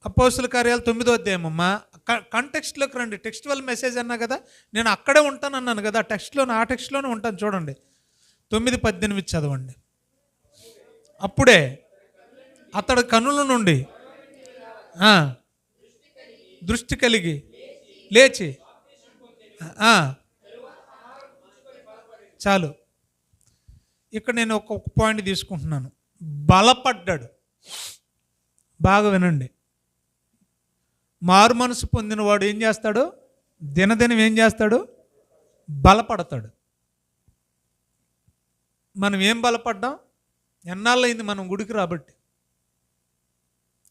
అపోస్తుల కార్యాలు 9వ అధ్యాయం అమ్మా. కంటెక్స్ట్లోకి రండి. టెక్స్టువల్ మెసేజ్ అన్నా కదా, నేను అక్కడే ఉంటాను అన్నాను కదా, ఆ టెక్స్ట్లోనే ఉంటాను. చూడండి 9:18 చదవండి. అప్పుడే అతడు కన్నుల నుండి దృష్టి కలిగి లేచి చాలు. ఇక్కడ నేను ఒక పాయింట్ తీసుకుంటున్నాను. బలపడ్డాడు. బాగా వినండి. మారు మనసు పొందినవాడు ఏం చేస్తాడు? దినదినం ఏం చేస్తాడు? బలపడతాడు. మనం ఏం బలపడ్డాం? ఎన్నాళ్ళయింది మనం గుడికి రాబట్టి?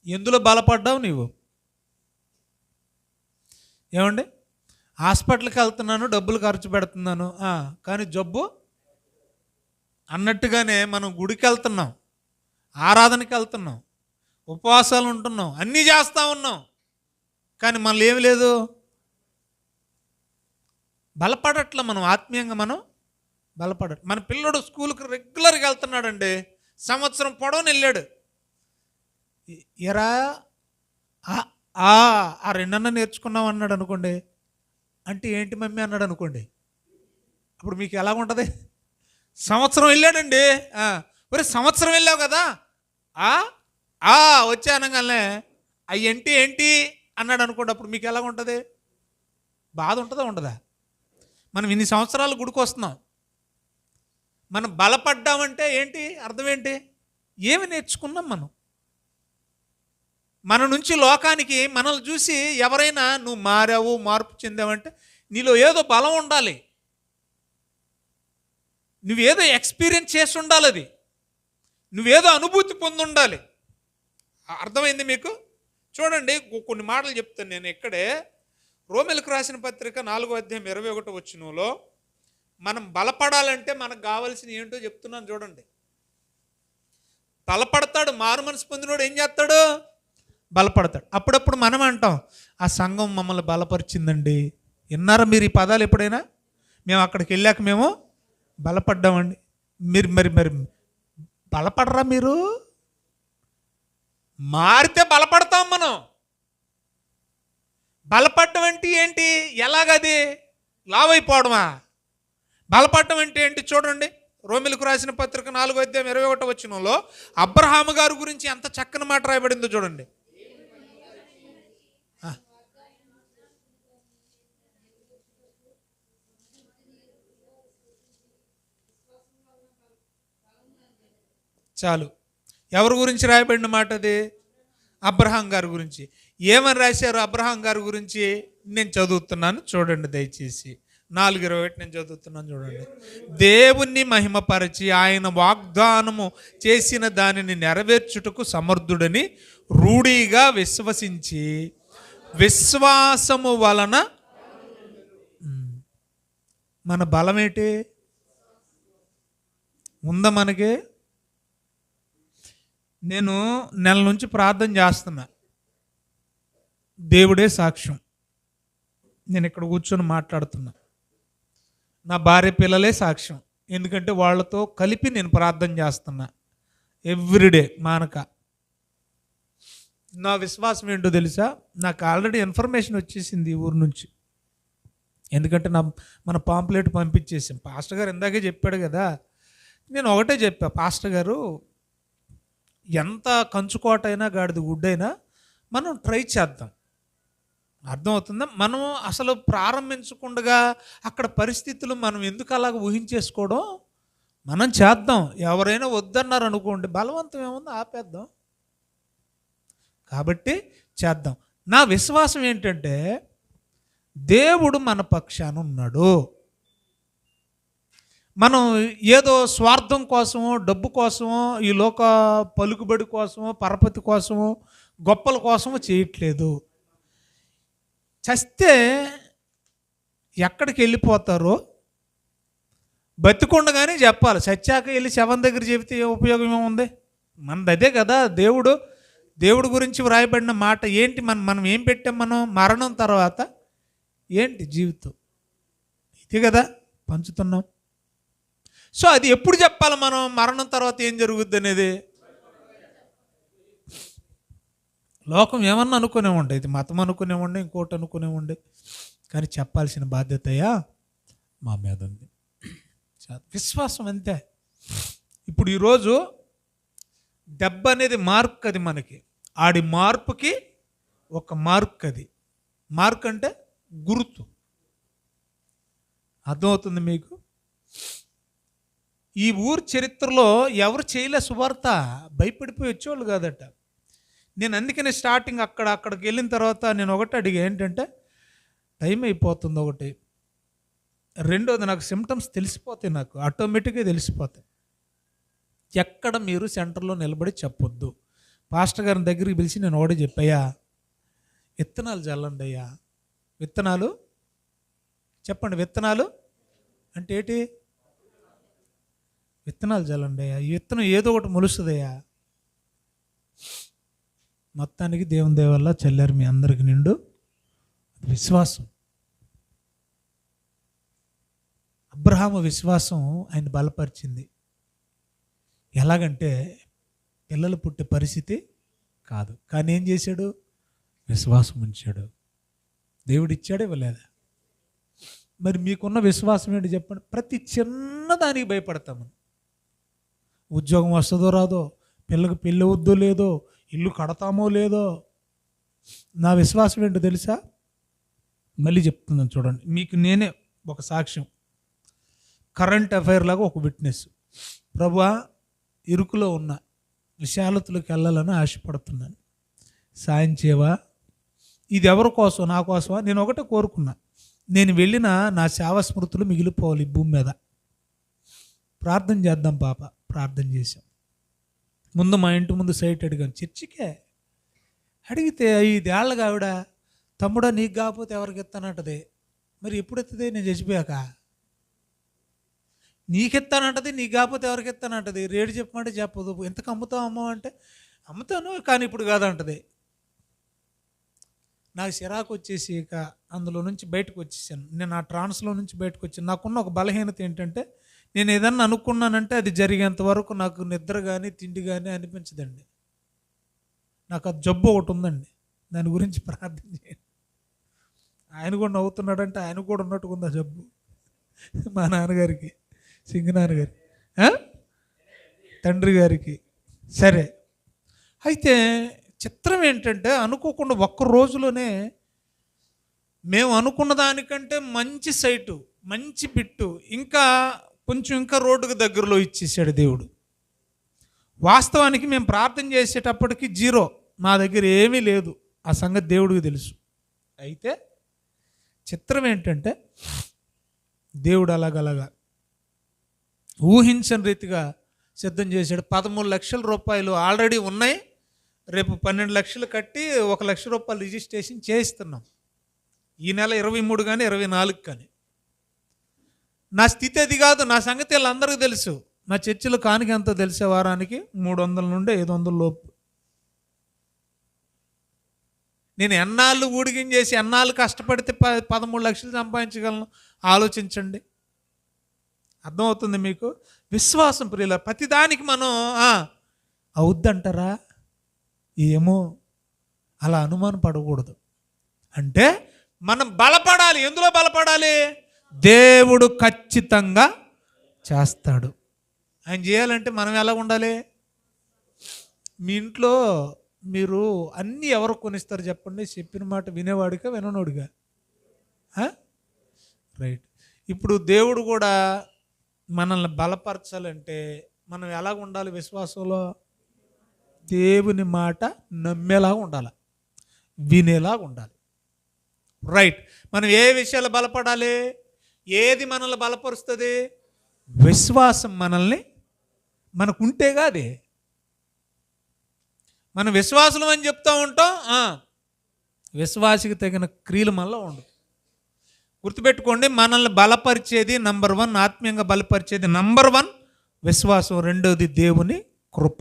ఎందులో బలపడ్డావు నీవు? ఏమండి, హాస్పిటల్కి వెళ్తున్నాను, డబ్బులు ఖర్చు పెడుతున్నాను, కానీ జబ్బు అన్నట్టుగానే మనం గుడికి వెళ్తున్నాం, ఆరాధనకి వెళ్తున్నాం, ఉపవాసాలు ఉంటున్నాం, అన్నీ చేస్తూ ఉన్నాం, కానీ మనలో ఏమి లేదు, బలపడట్ల. మనం ఆత్మీయంగా మనం బలపడట్. మన పిల్లడు స్కూల్కి రెగ్యులర్గా వెళ్తున్నాడండి, సంవత్సరం పొడవుని వెళ్ళాడు. ఎరా ఆ 2 నేర్చుకున్నాం అన్నాడు అనుకోండి, అంటే ఏంటి మమ్మీ అన్నాడు అనుకోండి, అప్పుడు మీకు ఎలా ఉంటుంది? సంవత్సరం వెళ్ళాడండి, మరి సంవత్సరం వెళ్ళావు కదా, వచ్చే అనగానే అవి ఏంటి అన్నాడు అనుకోండి, అప్పుడు మీకు ఎలా ఉంటుంది? బాధ ఉంటుందా ఉండదా? మనం ఇన్ని సంవత్సరాలు గుడికి వస్తున్నాం, మనం బలపడ్డామంటే ఏంటి అర్థం? ఏంటి? ఏమి నేర్చుకున్నాం మనం? మన నుంచి లోకానికి మనల్ని చూసి ఎవరైనా నువ్వు మారావు, మార్పు చెందావంటే నీలో ఏదో బలం ఉండాలి, నువ్వేదో ఎక్స్పీరియన్స్ చేసి ఉండాలి, అది నువ్వేదో అనుభూతి పొంది ఉండాలి. అర్థమైంది మీకు? చూడండి కొన్ని మాటలు చెప్తాను నేను ఇక్కడే. రోమీయులకు రాసిన పత్రిక 4:21 మనం బలపడాలంటే మనకు కావాల్సిన ఏంటో చెప్తున్నాను చూడండి. బలపడతాడు, మారు మనసు పొందినోడు ఏం చేస్తాడు? బలపడతాడు. అప్పుడప్పుడు మనం అంటాం, ఆ సంఘం మమ్మల్ని బలపరిచిందండి. విన్నారా మీరు ఈ పదాలు ఎప్పుడైనా? మేము అక్కడికి వెళ్ళాక మేము బలపడ్డామండి. మీరు మరి మరి బలపడరా? మీరు మారితే బలపడతాం మనం. బలపడడం అంటే ఏంటి? ఎలాగది? లావైపోవడమా? బలపడడం అంటే ఏంటి? చూడండి, రోమీయులకు రాసిన పత్రిక 4:21 అబ్రహాము గారి గురించి ఎంత చక్కని మాట రాయబడిందో చూడండి. చాలు. ఎవరి గురించి రాయబడిన మాట అది? అబ్రహాం గారి గురించి. ఏమని రాశారు అబ్రహాం గారి గురించి? నేను చదువుతున్నాను చూడండి దయచేసి. 4:21 నేను చదువుతున్నాను చూడండి. దేవుణ్ణి మహిమపరచి ఆయన వాగ్దానము చేసిన దానిని నెరవేర్చుటకు సమర్థుడని రూఢిగా విశ్వసించి విశ్వాసము వలన మన బలమేంటి ఉందా మనకి? నేను నెల నుంచి ప్రార్థన చేస్తున్నా, దేవుడే సాక్ష్యం. నేను ఇక్కడ కూర్చొని మాట్లాడుతున్నా, నా భార్య పిల్లలే సాక్ష్యం. ఎందుకంటే వాళ్ళతో కలిపి నేను ప్రార్థన చేస్తున్నా ఎవ్రీడే మానక. నా విశ్వాసం ఏంటో తెలుసా? నాకు ఆల్రెడీ ఇన్ఫర్మేషన్ వచ్చేసింది ఈ ఊరు నుంచి. ఎందుకంటే మన పాంప్లెట్ పంపించేసాం. పాస్టర్ గారు ఇందాకే చెప్పాడు కదా. నేను ఒకటే చెప్పా, పాస్టర్ గారు ఎంత కంచుకోట అయినా గాడిద గుడ్డైనా మనం ట్రై చేద్దాం. అర్థమవుతుందా? మనం అసలు ప్రారంభించకుండా అక్కడ పరిస్థితులు మనం ఎందుకు అలాగ ఊహించేసుకోవడం? మనం చేద్దాం. ఎవరైనా వద్దన్నారు అనుకోండి, బలవంతం ఏముంది, ఆపేద్దాం. కాబట్టి చేద్దాం. నా విశ్వాసం ఏంటంటే దేవుడు మన పక్షాన ఉన్నాడు. మనం ఏదో స్వార్థం కోసమో, డబ్బు కోసమో, ఈ లోక పలుకుబడి కోసమో, పరపతి కోసమో, గొప్పల కోసమో చేయట్లేదు. చస్తే ఎక్కడికి వెళ్ళిపోతారో బతికుండగానే చెప్పాలి. చచ్చాక వెళ్ళి శవం దగ్గర చెబితే ఏ ఉపయోగం ఏముంది? మనది అదే కదా. దేవుడు గురించి వ్రాయబడిన మాట ఏంటి? మనం ఏం పెట్టాం? మనం మరణం తర్వాత ఏంటి? జీవితం. ఇది కదా పంచుతున్నాం. సో అది ఎప్పుడు చెప్పాలి? మనం మరణం తర్వాత ఏం జరుగుద్ది అనేది. లోకం ఏమన్నా అనుకునేవ్వండి, ఇది మతం అనుకునేవ్వండి, ఇంకోటి అనుకునేవ్వండి, కానీ చెప్పాల్సిన బాధ్యతయా మా మీద ఉంది. విశ్వాసం అంతే. ఇప్పుడు ఈరోజు దెబ్బ అనేది మార్క్, అది మనకి ఆడి మార్పుకి ఒక మార్క్. అది మార్క్ అంటే గుర్తు. అర్థమవుతుంది మీకు? ఈ ఊరు చరిత్రలో ఎవరు చేయలే సువార్త, భయపడిపోయి వచ్చేవాళ్ళు కాదట. నేను అందుకనే స్టార్టింగ్ అక్కడికి వెళ్ళిన తర్వాత నేను ఒకటి అడిగా, ఏంటంటే టైం అయిపోతుంది ఒకటి, రెండోది నాకు సిమ్టమ్స్ తెలిసిపోతాయి, నాకు ఆటోమేటిక్గా తెలిసిపోతాయి. ఎక్కడ మీరు సెంటర్లో నిలబడి చెప్పొద్దు. పాస్టర్ గారిని దగ్గరికి పిలిచి నేను ఒకటి చెప్పయ్యా, విత్తనాలు చల్లండి అయ్యా. విత్తనాలు చెప్పండి. విత్తనాలు అంటే ఏంటి? విత్తనాలు చల్లండి అయ్యా. ఈ విత్తనం ఏదో ఒకటి మొలుస్తుందయ్యా. మొత్తానికి దేవుని దయ వల్ల చల్లారు మీ అందరికి నిండు విశ్వాసం. అబ్రహాము విశ్వాసం ఆయన బలపరిచింది. ఎలాగంటే పిల్లలు పుట్టే పరిస్థితి కాదు, కానీ ఏం చేశాడు? విశ్వాసం ఉంచాడు. దేవుడు ఇచ్చాడే ఇవ్వలేదా? మరి మీకున్న విశ్వాసం ఏంటి చెప్పండి? ప్రతి చిన్నదానికి భయపడతాము. ఉద్యోగం వస్తుందో రాదో, పిల్లకి పెళ్ళి వద్దో లేదో, ఇల్లు కడతామో లేదో. నా విశ్వాసం ఏంటో తెలుసా? మళ్ళీ చెప్తున్నాను చూడండి, మీకు నేనే ఒక సాక్ష్యం, కరెంట్ అఫైర్ లాగా ఒక విట్నెస్. ప్రభువా, ఇరుకులో ఉన్న విశాలతలోకి వెళ్ళాలని ఆశపడుతున్నాను, సాయం చేయవా? ఇది ఎవరి కోసం? నా కోసమా? నేను ఒకటే కోరుకున్నా, నేను వెళ్ళిన నా సేవా స్మృతులు మిగిలిపోవాలి ఈ భూమి మీద. ప్రార్థన చేద్దాం పాప. ప్రార్థన చేశాం. ముందు మా ఇంటి ముందు సైట్ అడిగాను, చర్చికే. అడిగితే 5 ఏళ్ళగా ఆవిడ, తమ్ముడా నీకు కాకపోతే ఎవరికి ఇస్తానంటది. మరి ఎప్పుడు ఎత్తుంది? నేను చచ్చిపోయాక. నీకు ఇస్తానంటది, నీకు కాకపోతే ఎవరికి ఇస్తానంటది. రేటు చెప్పమంటే చెప్పదు. ఎంతకు అమ్ముతావు అమ్మ అంటే, అమ్ముతాను కానీ ఇప్పుడు కాదంటది. నాకు చిరాకు వచ్చేసి ఇక అందులో నుంచి బయటకు వచ్చేసాను. నేను ఆ ట్రాన్స్లో నుంచి బయటకు వచ్చాను. నాకున్న ఒక బలహీనత ఏంటంటే, నేను ఏదన్నా అనుకున్నానంటే అది జరిగేంత వరకు నాకు నిద్ర కానీ తిండి కానీ అనిపించదండి. నాకు ఆ జబ్బు ఒకటి ఉందండి, దాని గురించి ప్రార్థన చేయండి. ఆయన కూడా నవ్వుతున్నాడంటే ఆయన కూడా ఉన్నట్టుగా ఉంది ఆ జబ్బు. మా నాన్నగారికి, సింగ నాన్నగారి తండ్రి గారికి. సరే, అయితే చిత్రం ఏంటంటే అనుకోకుండా ఒక్క రోజులోనే మేము అనుకున్న దానికంటే మంచి సైటు, మంచి బిట్టు, ఇంకా రోడ్డుకు దగ్గరలో ఇచ్చేసాడు దేవుడు. వాస్తవానికి మేము ప్రార్థన చేసేటప్పటికి 0, మా దగ్గర ఏమీ లేదు. ఆ సంగతి దేవుడికి తెలుసు. అయితే చిత్రం ఏంటంటే దేవుడు అలాగలాగా ఊహించని రీతిగా సిద్ధం చేశాడు. 13 లక్షల రూపాయలు ఆల్రెడీ ఉన్నాయి. రేపు 12 లక్షలు కట్టి 1 లక్ష రూపాయలు రిజిస్ట్రేషన్ చేయిస్తున్నాం. ఈ నెల 23 కానీ 24 కానీ. నా స్థితి అది కాదు, నా సంగతి వీళ్ళందరికీ తెలుసు. నా చర్చిలో కానుక ఎంతో తెలిసే, వారానికి 300 నుండి 500 లోపు. నేను ఎన్నాళ్ళు ఊడిగించేసి ఎన్నాళ్ళు కష్టపడితే 13 లక్షలు సంపాదించగలను ఆలోచించండి. అర్థమవుతుంది మీకు? విశ్వాసం ప్రియుల ప్రతిదానికి మనం అవుద్దంటారా ఏమో అలా అనుమానం పడకూడదు. అంటే మనం బలపడాలి. ఎందులో బలపడాలి? దేవుడు ఖచ్చితంగా చేస్తాడు. ఆయన చేయాలంటే మనం ఎలా ఉండాలి? మీ ఇంట్లో మీరు అన్నీ ఎవరు కొనిస్తారు చెప్పండి? చెప్పిన మాట వినేవాడిగా విననోడిగా? రైట్. ఇప్పుడు దేవుడు కూడా మనల్ని బలపరచాలంటే మనం ఎలాగ ఉండాలి? విశ్వాసంలో దేవుని మాట నమ్మేలాగా ఉండాలి, వినేలాగా ఉండాలి. రైట్. మనం ఏ విషయాలు బలపడాలి? ఏది మనల్ని బలపరుస్తుంది? విశ్వాసం మనకుంటేగా అది. మనం విశ్వాసులం అని చెప్తూ ఉంటాం, విశ్వాసికి తగిన క్రియలు మనలో ఉండవు. గుర్తుపెట్టుకోండి, మనల్ని బలపరిచేది నంబర్ 1, ఆత్మీయంగా బలపరిచేది నంబర్ 1 విశ్వాసం. రెండోది దేవుని కృప.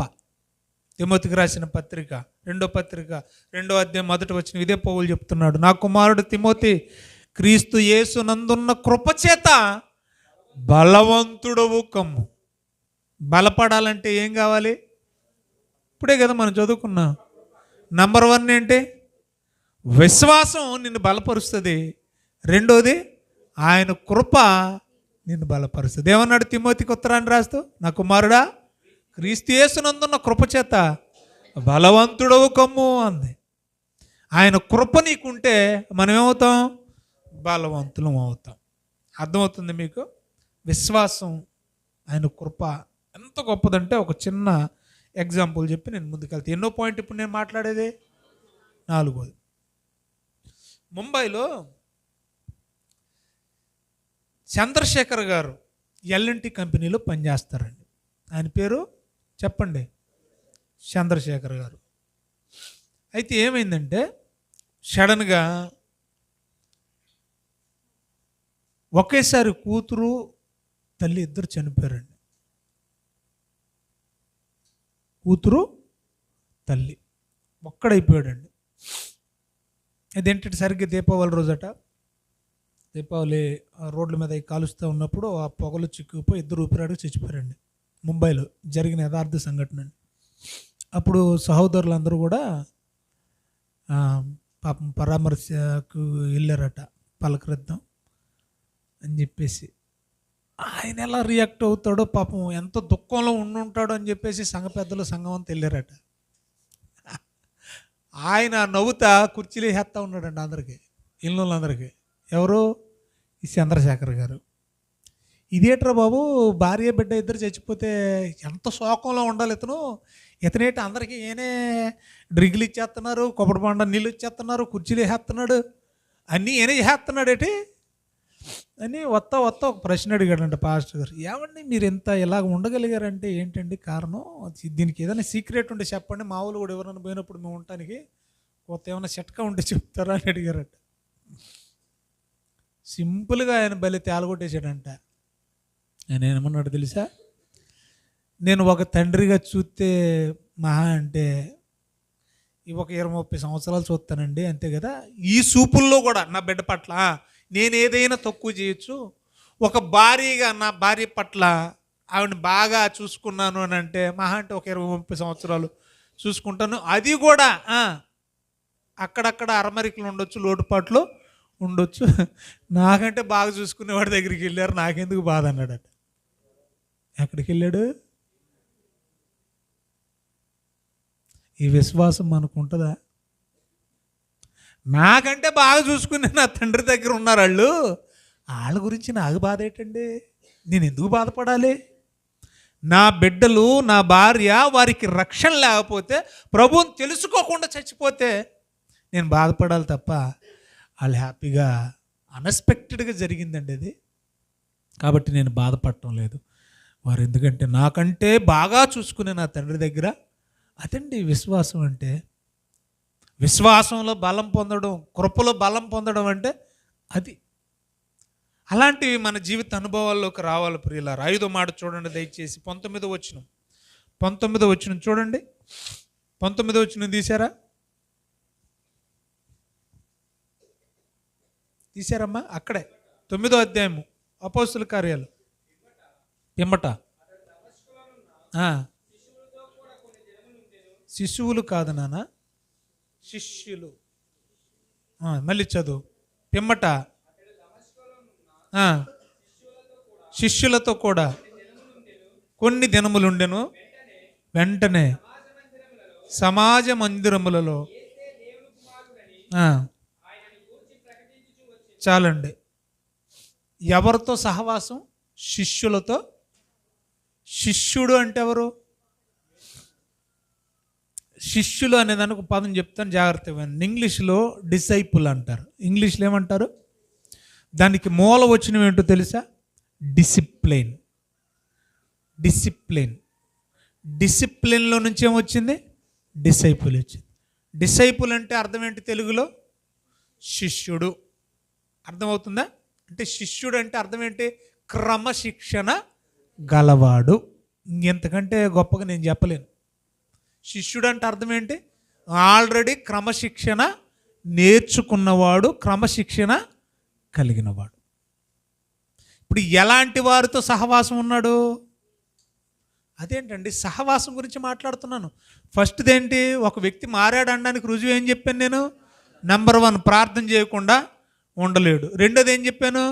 తిమోతికి రాసిన పత్రిక 2వ పత్రిక 2వ అధ్యాయం 1వ వచనం ఇదే పౌలు చెప్తున్నాడు. నా కుమారుడు తిమోతి, క్రీస్తు యేసు నందున్న కృపచేత బలవంతుడవు కమ్ము. బలపడాలంటే ఏం కావాలి? ఇప్పుడే కదా మనం చదువుకున్నాం. నంబర్ 1 ఏంటి? విశ్వాసం నిన్ను బలపరుస్తుంది. రెండోది ఆయన కృప నిన్ను బలపరుస్తుంది. ఏమన్నాడు తిమోతికి ఉత్తరాన్ని రాస్తూ? నా కుమారుడా, క్రీస్తు యేసునందున్న కృపచేత బలవంతుడవు కమ్ము అంది. ఆయన కృప నీకుంటే మనం ఏమవుతాం? బలవంతులం అవుతాం. అర్థమవుతుంది మీకు? విశ్వాసం, ఆయన కృప ఎంత గొప్పదంటే ఒక చిన్న ఎగ్జాంపుల్ చెప్పి నేను ముందుకెళ్తాను. ఎన్నో పాయింట్ ఇప్పుడు నేను మాట్లాడేది? 4వది. ముంబైలో చంద్రశేఖర్ గారు ఎల్ఎన్టీ కంపెనీలో పనిచేస్తారండి. ఆయన పేరు చెప్పండి, చంద్రశేఖర్ గారు. అయితే ఏమైందంటే సడన్గా ఒకేసారి కూతురు తల్లి ఇద్దరు చనిపోయారండి. కూతురు తల్లి ఒక్కడైపోయాడండి. అదేంటంటే సరిగ్గా దీపావళి రోజట, దీపావళి రోడ్ల మీద కాలుస్తూ ఉన్నప్పుడు ఆ పొగలు చిక్కుపోయి ఇద్దరు ఊపిరాడుకు చచ్చిపోయారండి. ముంబైలో జరిగిన యథార్థ సంఘటన. అప్పుడు సహోదరులందరూ కూడా పాపం పరామర్శకు వెళ్ళారట, పలకరిద్దాం అని చెప్పేసి. ఆయన ఎలా రియాక్ట్ అవుతాడో పాపం, ఎంత దుఃఖంలో ఉండుంటాడో అని చెప్పేసి సంఘ పెద్దలు సంఘం అంతా వెళ్ళారట. ఆయన నవ్వుతా కుర్చీలు వేస్తా ఉన్నాడండి అందరికీ, ఇళ్ళందరికీ. ఎవరు? ఈ చంద్రశేఖర్ గారు. ఇదేట్రా బాబు, భార్య బిడ్డ ఇద్దరు చచ్చిపోతే ఎంత శోకంలో ఉండాలి ఇతనేటి అందరికీ ఏనే డ్రింకులు ఇచ్చేస్తున్నారు, కొబ్బరి బండ నీళ్ళు ఇచ్చేస్తున్నారు, కుర్చీలు వేసేస్తున్నాడు, అన్నీ ఏనే చేస్తున్నాడేటి అని వస్తా ఒక ప్రశ్న అడిగాడంట పాస్టర్ గారు. ఏమండి మీరు ఎంత ఇలాగ ఉండగలిగారంటే ఏంటండి కారణం? దీనికి ఏదైనా సీక్రెట్ ఉంటే చెప్పండి, మామూలు కూడా ఎవరైనా పోయినప్పుడు మేము ఉండటానికి కొత్త ఏమైనా చిట్కా ఉంటే చెప్తారా అని అడిగారట. సింపుల్గా ఆయన బలి తేలగొట్టేశాడంట. ఆయన ఏమన్నాడు తెలుసా? నేను ఒక తండ్రిగా చూస్తే మహా అంటే ఒక 20-30 సంవత్సరాలు చూస్తానండి, అంతే కదా. ఈ చూపుల్లో కూడా నా బిడ్డ పట్ల నేను ఏదైనా తక్కువ చేయొచ్చు. ఒక భార్యగా నా భార్య పట్ల ఆవిడని బాగా చూసుకున్నాను అని అంటే మహా అంటే ఒక 20-30 సంవత్సరాలు చూసుకుంటాను. అది కూడా అక్కడక్కడ అరమరికలు ఉండొచ్చు, లోటుపాట్లు ఉండొచ్చు. నాకంటే బాగా చూసుకునేవాడి దగ్గరికి వెళ్ళారు, నాకెందుకు బాధ అన్నాడట. ఎక్కడికి వెళ్ళాడు? ఈ విశ్వాసం మనకు ఉంటుందా? నాకంటే బాగా చూసుకునే నా తండ్రి దగ్గర ఉన్నారు వాళ్ళు, వాళ్ళ గురించి నాకు బాధ ఏంటండి? నేను ఎందుకు బాధపడాలి? నా బిడ్డలు, నా భార్య, వారికి రక్షణ లేకపోతే, ప్రభువుని తెలుసుకోకుండా చచ్చిపోతే నేను బాధపడాలి తప్ప వాళ్ళు హ్యాపీగా, అన్ఎక్స్పెక్టెడ్గా జరిగిందండి అది. కాబట్టి నేను బాధపడటం లేదు. వారు ఎందుకంటే నాకంటే బాగా చూసుకునే నా తండ్రి దగ్గర. అదండి విశ్వాసం అంటే. విశ్వాసంలో బలం పొందడం, కృపలో బలం పొందడం అంటే అది. అలాంటివి మన జీవిత అనుభవాల్లోకి రావాలి ప్రియులారా. 5వ మాట చూడండి దయచేసి. 19వ వచనం చూడండి. 19వ వచనం తీశారమ్మా? అక్కడే 9వ అధ్యాయము అపోస్తుల కార్యాలు. పిమ్మట శిశువులు కాదు నాన్న, శిష్యులు. మళ్ళీ చదువు. పిమ్మట శిష్యులతో కూడా కొన్ని దినములుండెను. వెంటనే సమాజ మందిరములలో చాలండి. ఎవరితో సహవాసం? శిష్యులతో. శిష్యుడు అంటే ఎవరు? శిష్యులు అనేదానికి ఒక పదం చెప్తాను, జాగ్రత్తగా. ఇంగ్లీష్లో డిసైపుల్ అంటారు. ఇంగ్లీష్లో ఏమంటారు? దానికి మూల వచ్చినవి ఏంటో తెలుసా? డిసిప్లిన్. డిసిప్లిన్లో నుంచి ఏమొచ్చింది? డిసైపుల్ వచ్చింది. డిసైపుల్ అంటే అర్థం ఏంటి తెలుగులో? శిష్యుడు. అర్థమవుతుందా? అంటే శిష్యుడు అంటే అర్థం ఏంటి? క్రమశిక్షణ గలవాడు. ఇంకెంతకంటే గొప్పగా నేను చెప్పలేను. శిష్యుడు అంటే అర్థం ఏంటి? ఆల్రెడీ క్రమశిక్షణ నేర్చుకున్నవాడు, క్రమశిక్షణ కలిగినవాడు. ఇప్పుడు ఎలాంటి వారితో సహవాసం ఉన్నాడు? అదేంటండి సహవాసం గురించి మాట్లాడుతున్నాను. ఫస్ట్ది ఏంటి? ఒక వ్యక్తి మారాడు అనడానికి రుజువు ఏం చెప్పాను నేను? నెంబర్ 1, ప్రార్థన చేయకుండా ఉండలేడు. రెండోది ఏం చెప్పాను?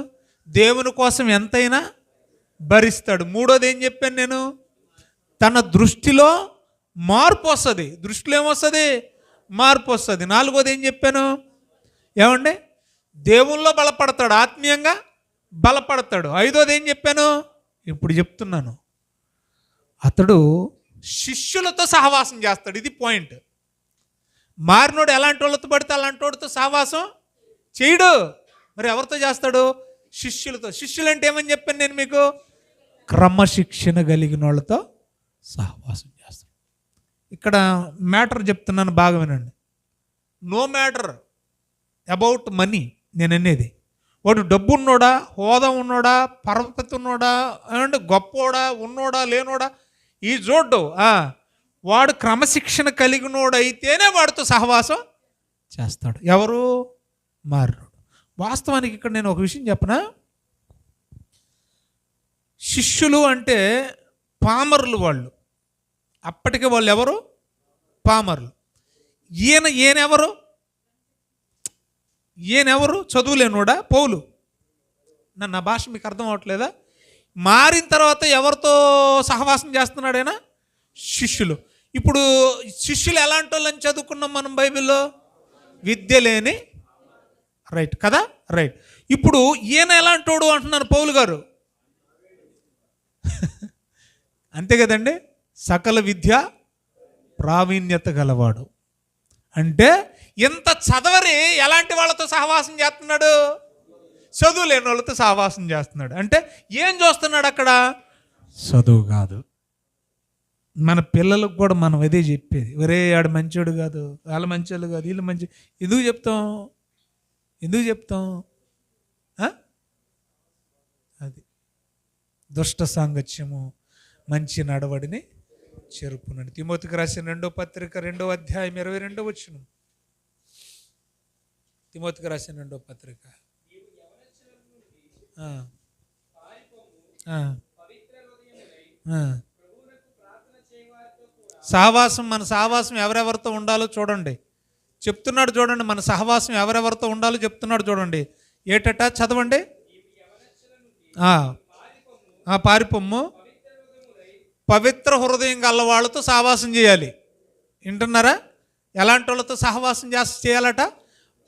దేవుని కోసం ఎంతైనా భరిస్తాడు. మూడోది ఏం చెప్పాను నేను? తన దృష్టిలో మార్పు వస్తుంది. దృష్టిలో ఏమొస్తుంది? మార్పు వస్తుంది. నాలుగోది ఏం చెప్పాను? ఏమండి? దేవుల్లో బలపడతాడు, ఆత్మీయంగా బలపడతాడు. ఐదోది ఏం చెప్పాను? ఇప్పుడు చెప్తున్నాను. అతడు శిష్యులతో సహవాసం చేస్తాడు. ఇది పాయింట్. మారినోడు ఎలాంటి వాళ్ళతో పడితే అలాంటి వాడితో సహవాసం చేయడు. మరి ఎవరితో చేస్తాడు? శిష్యులతో. శిష్యులు అంటే ఏమని చెప్పాను నేను మీకు? క్రమశిక్షణ కలిగిన వాళ్ళతో సహవాసం చేస్తాడు. ఇక్కడ మ్యాటర్ చెప్తున్నాను, బాగా వినండి. నో మ్యాటర్ అబౌట్ మనీ నేను అనేది. వాడు డబ్బు ఉన్నోడా, హోదా ఉన్నోడా, పరపతి ఉన్నోడా, అండ్ గొప్పోడా, ఉన్నోడా, లేనోడా, ఈ జోడ్డు వాడు క్రమశిక్షణ కలిగినోడు అయితేనే వాడితో సహవాసం చేస్తాడు. ఎవరు? మారినోడు. వాస్తవానికి ఇక్కడ నేను ఒక విషయం చెప్పనా? శిష్యులు అంటే పామరులు వాళ్ళు. అప్పటికే వాళ్ళు ఎవరు? పామరులు. ఈయనెవరు? చదువులేనోడా? పౌలు. నా భాష మీకు అర్థం అవ్వట్లేదా? మారిన తర్వాత ఎవరితో సహవాసం చేస్తున్నాడైనా? శిష్యులు. ఇప్పుడు శిష్యులు ఎలాంటి వాళ్ళని చదువుకున్నాం మనం బైబిల్లో? విద్య లేని, రైట్ కదా? రైట్. ఇప్పుడు ఈయన ఎలాంటి వాడు అంటున్నారు పౌలు గారు? అంతే కదండి. సకల విద్య ప్రావీణ్యత గలవాడు. అంటే ఇంత చదవరి ఎలాంటి వాళ్ళతో సహవాసం చేస్తున్నాడు? చదువు లేని వాళ్ళతో సహవాసం చేస్తున్నాడు. అంటే ఏం చూస్తున్నాడు అక్కడ? చదువు కాదు. మన పిల్లలకు కూడా మనం అదే చెప్పేది, ఒరే ఆడు మంచోడు కాదు, వాళ్ళ మంచోళ్ళు కాదు, వీళ్ళు మంచి. ఎందుకు చెప్తాం ఆ? అది దుష్ట సాంగత్యము మంచి నడవడిని చెరుపునండి. తిమోతికి రాసిన 2వ పత్రిక 2వ అధ్యాయం 22వ వచనం. తిమోతికి రాసిన 2వ పత్రిక. సహవాసం, మన సహవాసం ఎవరెవరితో ఉండాలో చూడండి చెప్తున్నాడు. చూడండి మన సహవాసం ఎవరెవరితో ఉండాలో చెప్తున్నాడు. చూడండి ఏటట చదవండి. పారిపొమ్ము, పవిత్ర హృదయం గల వాళ్ళతో సహవాసం చేయాలి. వింటున్నారా? ఎలాంటి వాళ్ళతో సహవాసం చేయాలట?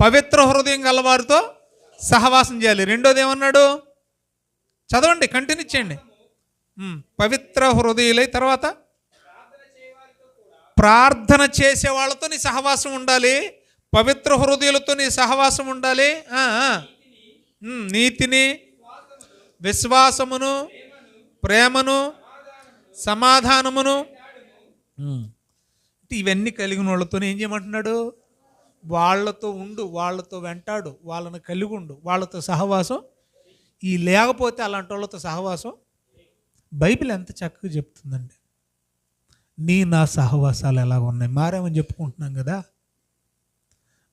పవిత్ర హృదయం గల వారితో సహవాసం చేయాలి. రెండోది ఏమన్నాడు? చదవండి, కంటిన్యూ చేయండి. పవిత్ర హృదయులై, తర్వాత ప్రార్థన చేసే వాళ్ళతో నీ సహవాసం ఉండాలి. పవిత్ర హృదయులతో నీ సహవాసం ఉండాలి. నీతిని, విశ్వాసమును, ప్రేమను, సమాధానమును, ఇవన్నీ కలిగిన వాళ్ళతో ఏం చేయమంటున్నాడు? వాళ్ళతో ఉండు, వాళ్ళతో వెంటాడు, వాళ్ళని కలిగి ఉండు, వాళ్ళతో సహవాసం. ఈ లేకపోతే అలాంటి వాళ్ళతో సహవాసం. బైబిల్ ఎంత చక్కగా చెప్తుందండి. నా సహవాసాలు ఎలాగ ఉన్నాయి? మారేమని చెప్పుకుంటున్నాం కదా.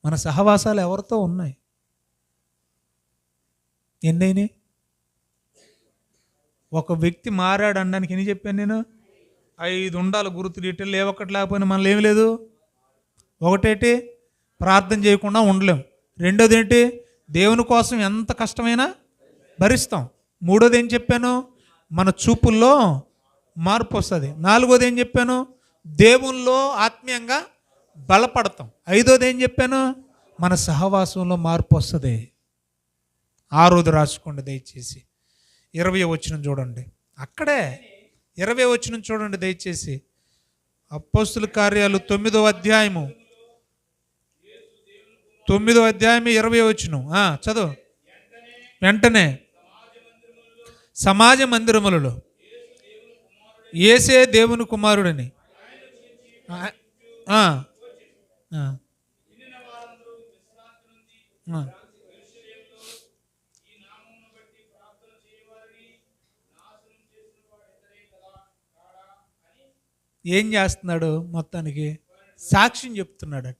మన సహవాసాలు ఎవరితో ఉన్నాయి? ఎన్నైనాయి? ఒక వ్యక్తి మారాడు అనడానికి ఎన్ని చెప్పాను నేను? 5 ఉండాలి గుర్తు. డీటెయిల్ ఒక్కటి లేకపోయినా మనలో ఏమి లేదు. ఒకటేంటి? ప్రార్థన చేయకుండా ఉండలేం. రెండోది ఏంటి? దేవుని కోసం ఎంత కష్టమైనా భరిస్తాం. మూడోది ఏం చెప్పాను? మన చూపుల్లో మార్పు వస్తుంది. నాలుగోది ఏం చెప్పాను? దేవుల్లో ఆత్మీయంగా బలపడతాం. ఐదోది ఏం చెప్పాను? మన సహవాసంలో మార్పు వస్తుంది. ఆరోది రాసుకోండి దయచేసి. 20వ వచనం చూడండి. అక్కడే 20వ వచనం చూడండి దయచేసి. అపోస్తుల కార్యాలు 9వ అధ్యాయము 20వ వచనం. చదువు. వెంటనే సమాజ మందిరములలో యేసే దేవుని కుమారుడని ఏం చేస్తున్నాడు? మొత్తానికి సాక్ష్యం చెప్తున్నాడు.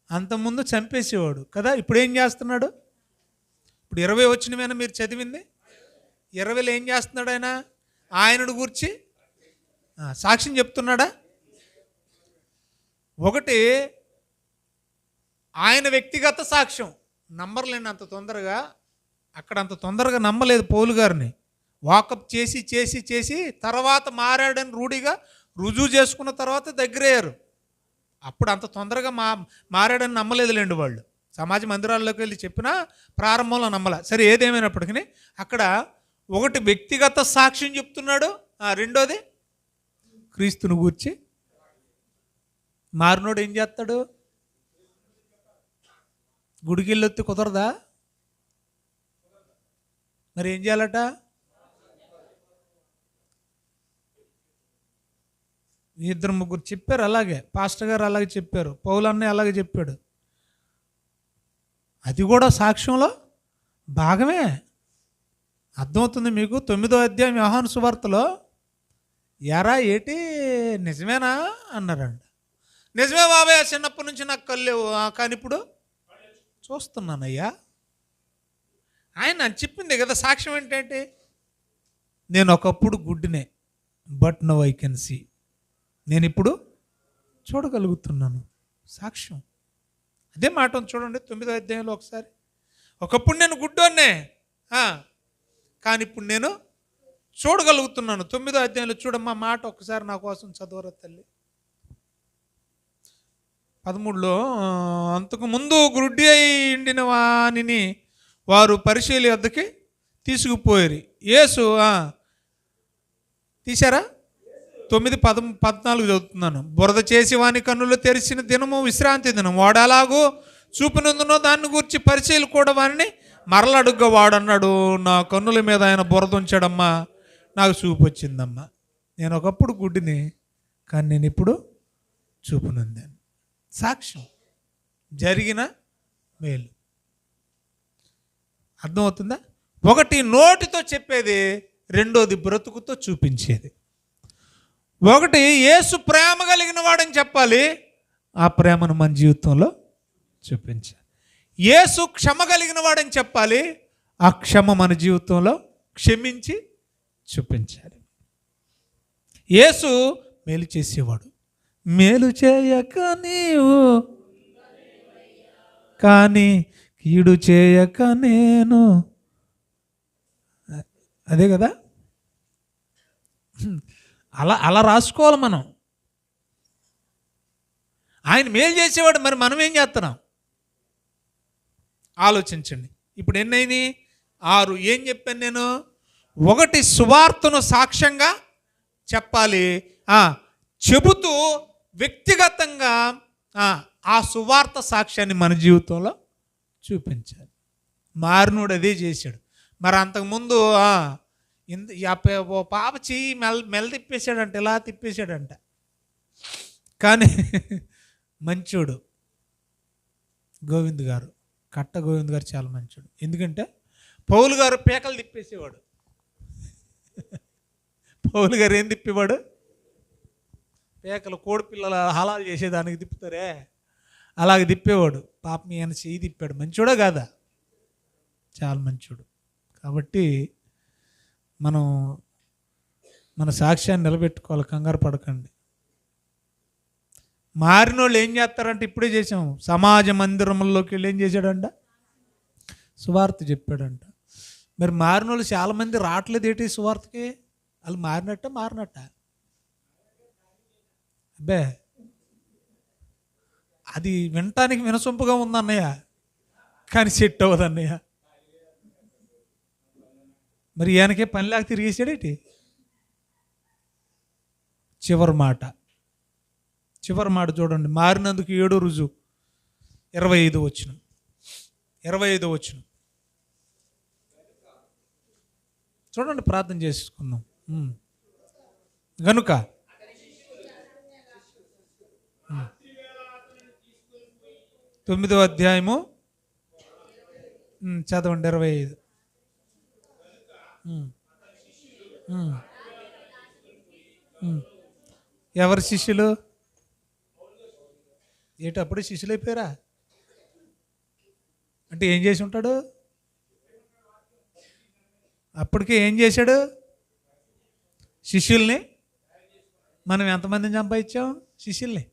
అంతకుముందు చంపేసేవాడు కదా, ఇప్పుడు ఏం చేస్తున్నాడు? ఇప్పుడు 20 వచనమేనా మీరు చదివింది? 20లో ఏం చేస్తున్నాడు? ఆయనను గురించి సాక్ష్యం చెప్తున్నాడా? ఒకటి ఆయన వ్యక్తిగత సాక్ష్యం నమ్మర్లేండి అంత తొందరగా. అక్కడ అంత తొందరగా నమ్మలేదు పౌలు గారిని. వాకప్ చేసి చేసి చేసి తర్వాత మారాడని రూఢిగా రుజువు చేసుకున్న తర్వాత దగ్గరయ్యారు. అప్పుడు అంత తొందరగా మారాడని నమ్మలేదులేండి వాళ్ళు. సమాజ మందిరాల్లోకి వెళ్ళి చెప్పినా ప్రారంభంలో నమ్మలే. సరే, ఏదేమైనప్పటికీ అక్కడ ఒకటి వ్యక్తిగత సాక్ష్యం చెప్తున్నాడు. రెండోది క్రీస్తుని గూర్చి. మారినోడు ఏం చేస్తాడు? గుడికి వెళ్ళొత్తి కుదరదా? మరి ఏం చేయాలట? ఇద్దరు ముగ్గురు చెప్పారు అలాగే. పాస్టర్ గారు అలాగే చెప్పారు, పౌలు అన్నయ్య అలాగే చెప్పాడు. అది కూడా సాక్ష్యంలో భాగమే. అర్థమవుతుంది మీకు? 9వ అధ్యాయం యోహాను సువార్తలో ఎరా ఏటి నిజమేనా అన్నారండి. నిజమే బాబాయ్, చిన్నప్పటి నుంచి నాకు కళ్ళేవు, కానీ ఇప్పుడు చూస్తున్నానయ్యా. ఆయన చెప్పింది కదా సాక్ష్యం ఏంటంటే, నేను ఒకప్పుడు గుడ్డినే, but now I can see. నేను ఇప్పుడు చూడగలుగుతున్నాను. సాక్ష్యం అదే మాట చూడండి 9వ అధ్యాయంలో ఒకసారి. ఒకప్పుడు నేను గుడ్డోన్నే, కానీ ఇప్పుడు నేను చూడగలుగుతున్నాను. 9వ అధ్యాయంలో చూడమ్మా మాట ఒకసారి నా కోసం చదవరా తల్లి. 13లో, అంతకు ముందు గుడ్డి అయి ఉండిన వానిని వారు పరిశీలి వద్దకి తీసుకుపోయారు. యేసు తీశారా? 9:14 చదువుతున్నాను. బురద చేసి వాని కన్నులు తెరిచిన దినము విశ్రాంతి దినం. వాడు అలాగూ చూపునందునో దాన్ని గురించి పరిచయలు కూడా వాడిని మరలడుగ్గా వాడన్నాడు, నా కన్నుల మీద ఆయన బురద ఉంచాడమ్మా, నాకు చూపు వచ్చిందమ్మా. నేను ఒకప్పుడు గుడ్డిని, కానీ నేను ఇప్పుడు చూపునందాను. సాక్ష్యం, జరిగిన మేలు. అర్థమవుతుందా? ఒకటి నోటితో చెప్పేది, రెండోది బ్రతుకుతో చూపించేది. ఒకటి యేసు ప్రేమ కలిగిన వాడని చెప్పాలి, ఆ ప్రేమను మన జీవితంలో చూపించాలి. యేసు క్షమ కలిగిన వాడని చెప్పాలి, ఆ క్షమ మన జీవితంలో క్షమించి చూపించాలి. యేసు మేలు చేసేవాడు. మేలు చేయక నీవు కానీ కీడు చేయక నేను. అదే కదా, అలా అలా రాసుకోవాలి మనం. ఆయన మేలు చేసేవాడు, మరి మనం ఏం చేస్తున్నాం ఆలోచించండి. ఇప్పుడు ఎన్నైనాయి? 6. ఏం చెప్పాను నేను? ఒకటి, సువార్తను సాక్ష్యంగా చెప్పాలి, చెబుతూ వ్యక్తిగతంగా ఆ సువార్త సాక్ష్యాన్ని మన జీవితంలో చూపించాలి. మారినోడు అదే చేశాడు. మరి అంతకుముందు ఓ పాప చెయ్యి మెల్ల తిప్పేశాడంట, ఇలా తిప్పేశాడంట. కానీ మంచోడు గోవింద్ గారు, కట్ట గోవింద్ గారు చాలా మంచోడు. ఎందుకంటే పౌలు గారు పేకలు తిప్పేసేవాడు. పౌలు గారు ఏం తిప్పేవాడు? పేకలు, కోడి పిల్లల హలాలు చేసేదానికి తిప్పుతారే, అలాగే తిప్పేవాడు. పాపం ఈయన చెయ్యి తిప్పాడు. మంచోడా కాదా? చాలా మంచోడు. కాబట్టి మనం మన సాక్ష్యాన్ని నిలబెట్టుకోవాలి, కంగారు పడకండి. మారిన వాళ్ళు ఏం చేస్తారంటే, ఇప్పుడే చేసాం, సమాజ మందిరంలోకి వెళ్ళి ఏం చేశాడంట? సువార్త చెప్పాడంట. మరి మారిన వాళ్ళు చాలామంది రావట్లేదు ఏంటి సువార్తకి? వాళ్ళు మారినట్ట అబ్బే, అది వినటానికి వినసొంపుగా ఉందన్నయ్య, కానీ సెట్ అవ్వదు అన్నయ్య. మరి ఈయనకే పని లేక తిరిగేసాడేటి? చివరి మాట చూడండి. మారినందుకు 7 రుజువు. 25 వచనం. చూడండి, ప్రార్థన చేసుకుందాం. గనుక 9వ అధ్యాయము చదవండి. 25. ఎవరి శిష్యులు? అప్పుడే శిష్యులు అయిపోయారా? అంటే ఏం చేసి ఉంటాడు? అప్పటికే ఏం చేశాడు? శిష్యుల్ని. మనం ఎంతమందిని సంపాదించాం? శిష్యుల్ని.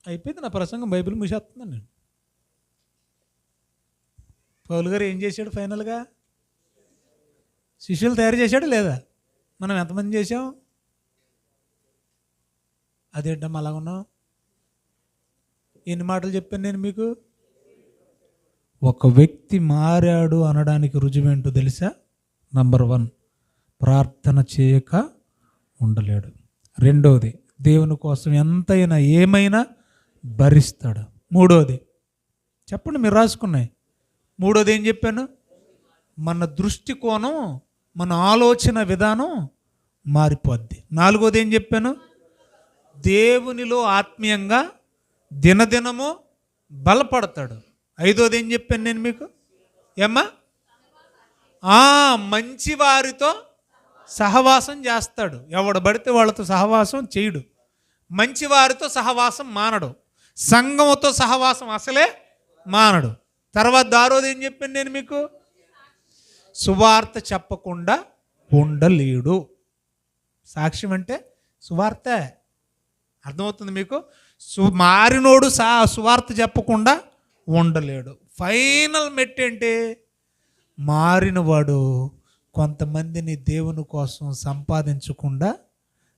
అయిపోయింది నా ప్రసంగం. బైబిల్ మూసేస్తున్నాను నేను. పౌలు గారు ఏం చేశాడు ఫైనల్గా? శిష్యులు తయారు చేశాడు లేదా? మనం ఎంతమంది చేసాం? అదేంటమ్మా అలా ఉన్నాం? ఎన్ని మాటలు చెప్పాను నేను మీకు? ఒక వ్యక్తి మారాడు అనడానికి రుజువేంటో తెలుసా? నంబర్ 1, ప్రార్థన చేయక ఉండలేడు. రెండోది, దేవుని కోసం ఎంతైనా ఏమైనా భరిస్తాడు. మూడోది, చెప్పండి మీరు రాసుకున్నాయి. మూడోది ఏం చెప్పాను? మన దృష్టికోణం, మన ఆలోచన విధానం మారిపోద్ది. నాలుగోది ఏం చెప్పాను? దేవునిలో ఆత్మీయంగా దినదినము బలపడతాడు. ఐదోది ఏం చెప్పాను నేను మీకు? ఏమ్మా? మంచి వారితో సహవాసం చేస్తాడు. ఎవడు పడితే వాళ్ళతో సహవాసం చేయడు. మంచి వారితో సహవాసం మానడు. సంఘముతో సహవాసం అసలే మానడు. తర్వాత ఆరోది ఏం చెప్పాను నేను మీకు? సువార్త చెప్పకుండా ఉండలేడు. సాక్ష్యం అంటే సువార్తే. అర్థమవుతుంది మీకు? మారినోడు సువార్త చెప్పకుండా ఉండలేడు. ఫైనల్ మెట్టు ఏంటి? మారినవాడు కొంతమందిని దేవుని కోసం సంపాదించకుండా,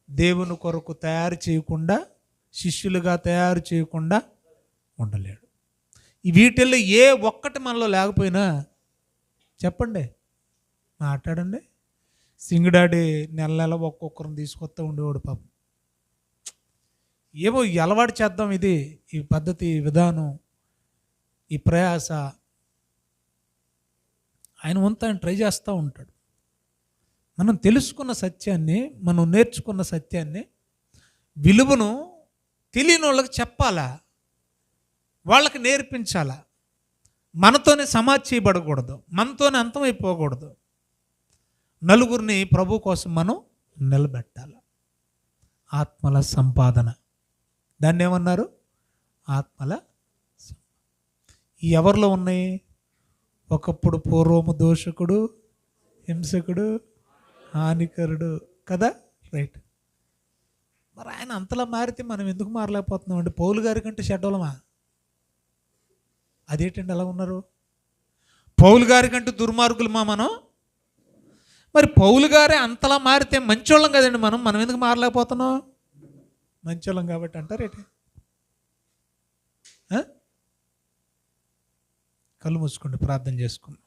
దేవుని కొరకు తయారు చేయకుండా, శిష్యులుగా తయారు చేయకుండా ఉండలేడు. వీటిల్లో ఏ ఒక్కటి మనలో లేకపోయినా చెప్పండి, మాట్లాడండి. సింగుడాడి నెల ఒక్కొక్కరిని తీసుకొస్తా ఉండేవాడు పాపం. ఏమో అలవాటు చేద్దాం, ఇది ఈ పద్ధతి, విధానం, ఈ ప్రయాస ఆయన వంతు ఆయన ట్రై చేస్తూ ఉంటాడు. మనం తెలుసుకున్న సత్యాన్ని, మనం నేర్చుకున్న సత్యాన్ని, విలువను తెలియని వాళ్ళకి చెప్పాలా, వాళ్ళకి నేర్పించాలా. మనతోనే సమాధి చేయబడకూడదు, మనతోనే అంతమైపోకూడదు. నలుగురిని ప్రభు కోసం మనం నిలబెట్టాలి. ఆత్మల సంపాదన, దాన్ని ఏమన్నారు? ఆత్మల ఎవరిలో ఉన్నాయి? ఒకప్పుడు పూర్వము దోషకుడు, హింసకుడు, హానికరుడు కదా, రైట్. మరి ఆయన అంతలా మారితే మనం ఎందుకు మారలేకపోతున్నాం అండి? పౌలు గారి కంటే చెడ్డోళమా? అదేంటండి అలా ఉన్నారు? పౌలు గారి కంటే దుర్మార్గులమా మనం? మరి పౌలు గారే అంతలా మారితే మంచోళ్ళం కదండి మనం ఎందుకు మారలేకపోతున్నాం? మంచోళ్ళం కాబట్టి అంటారేంటి? కళ్ళు మూసుకోండి, ప్రార్థన చేసుకుందాం.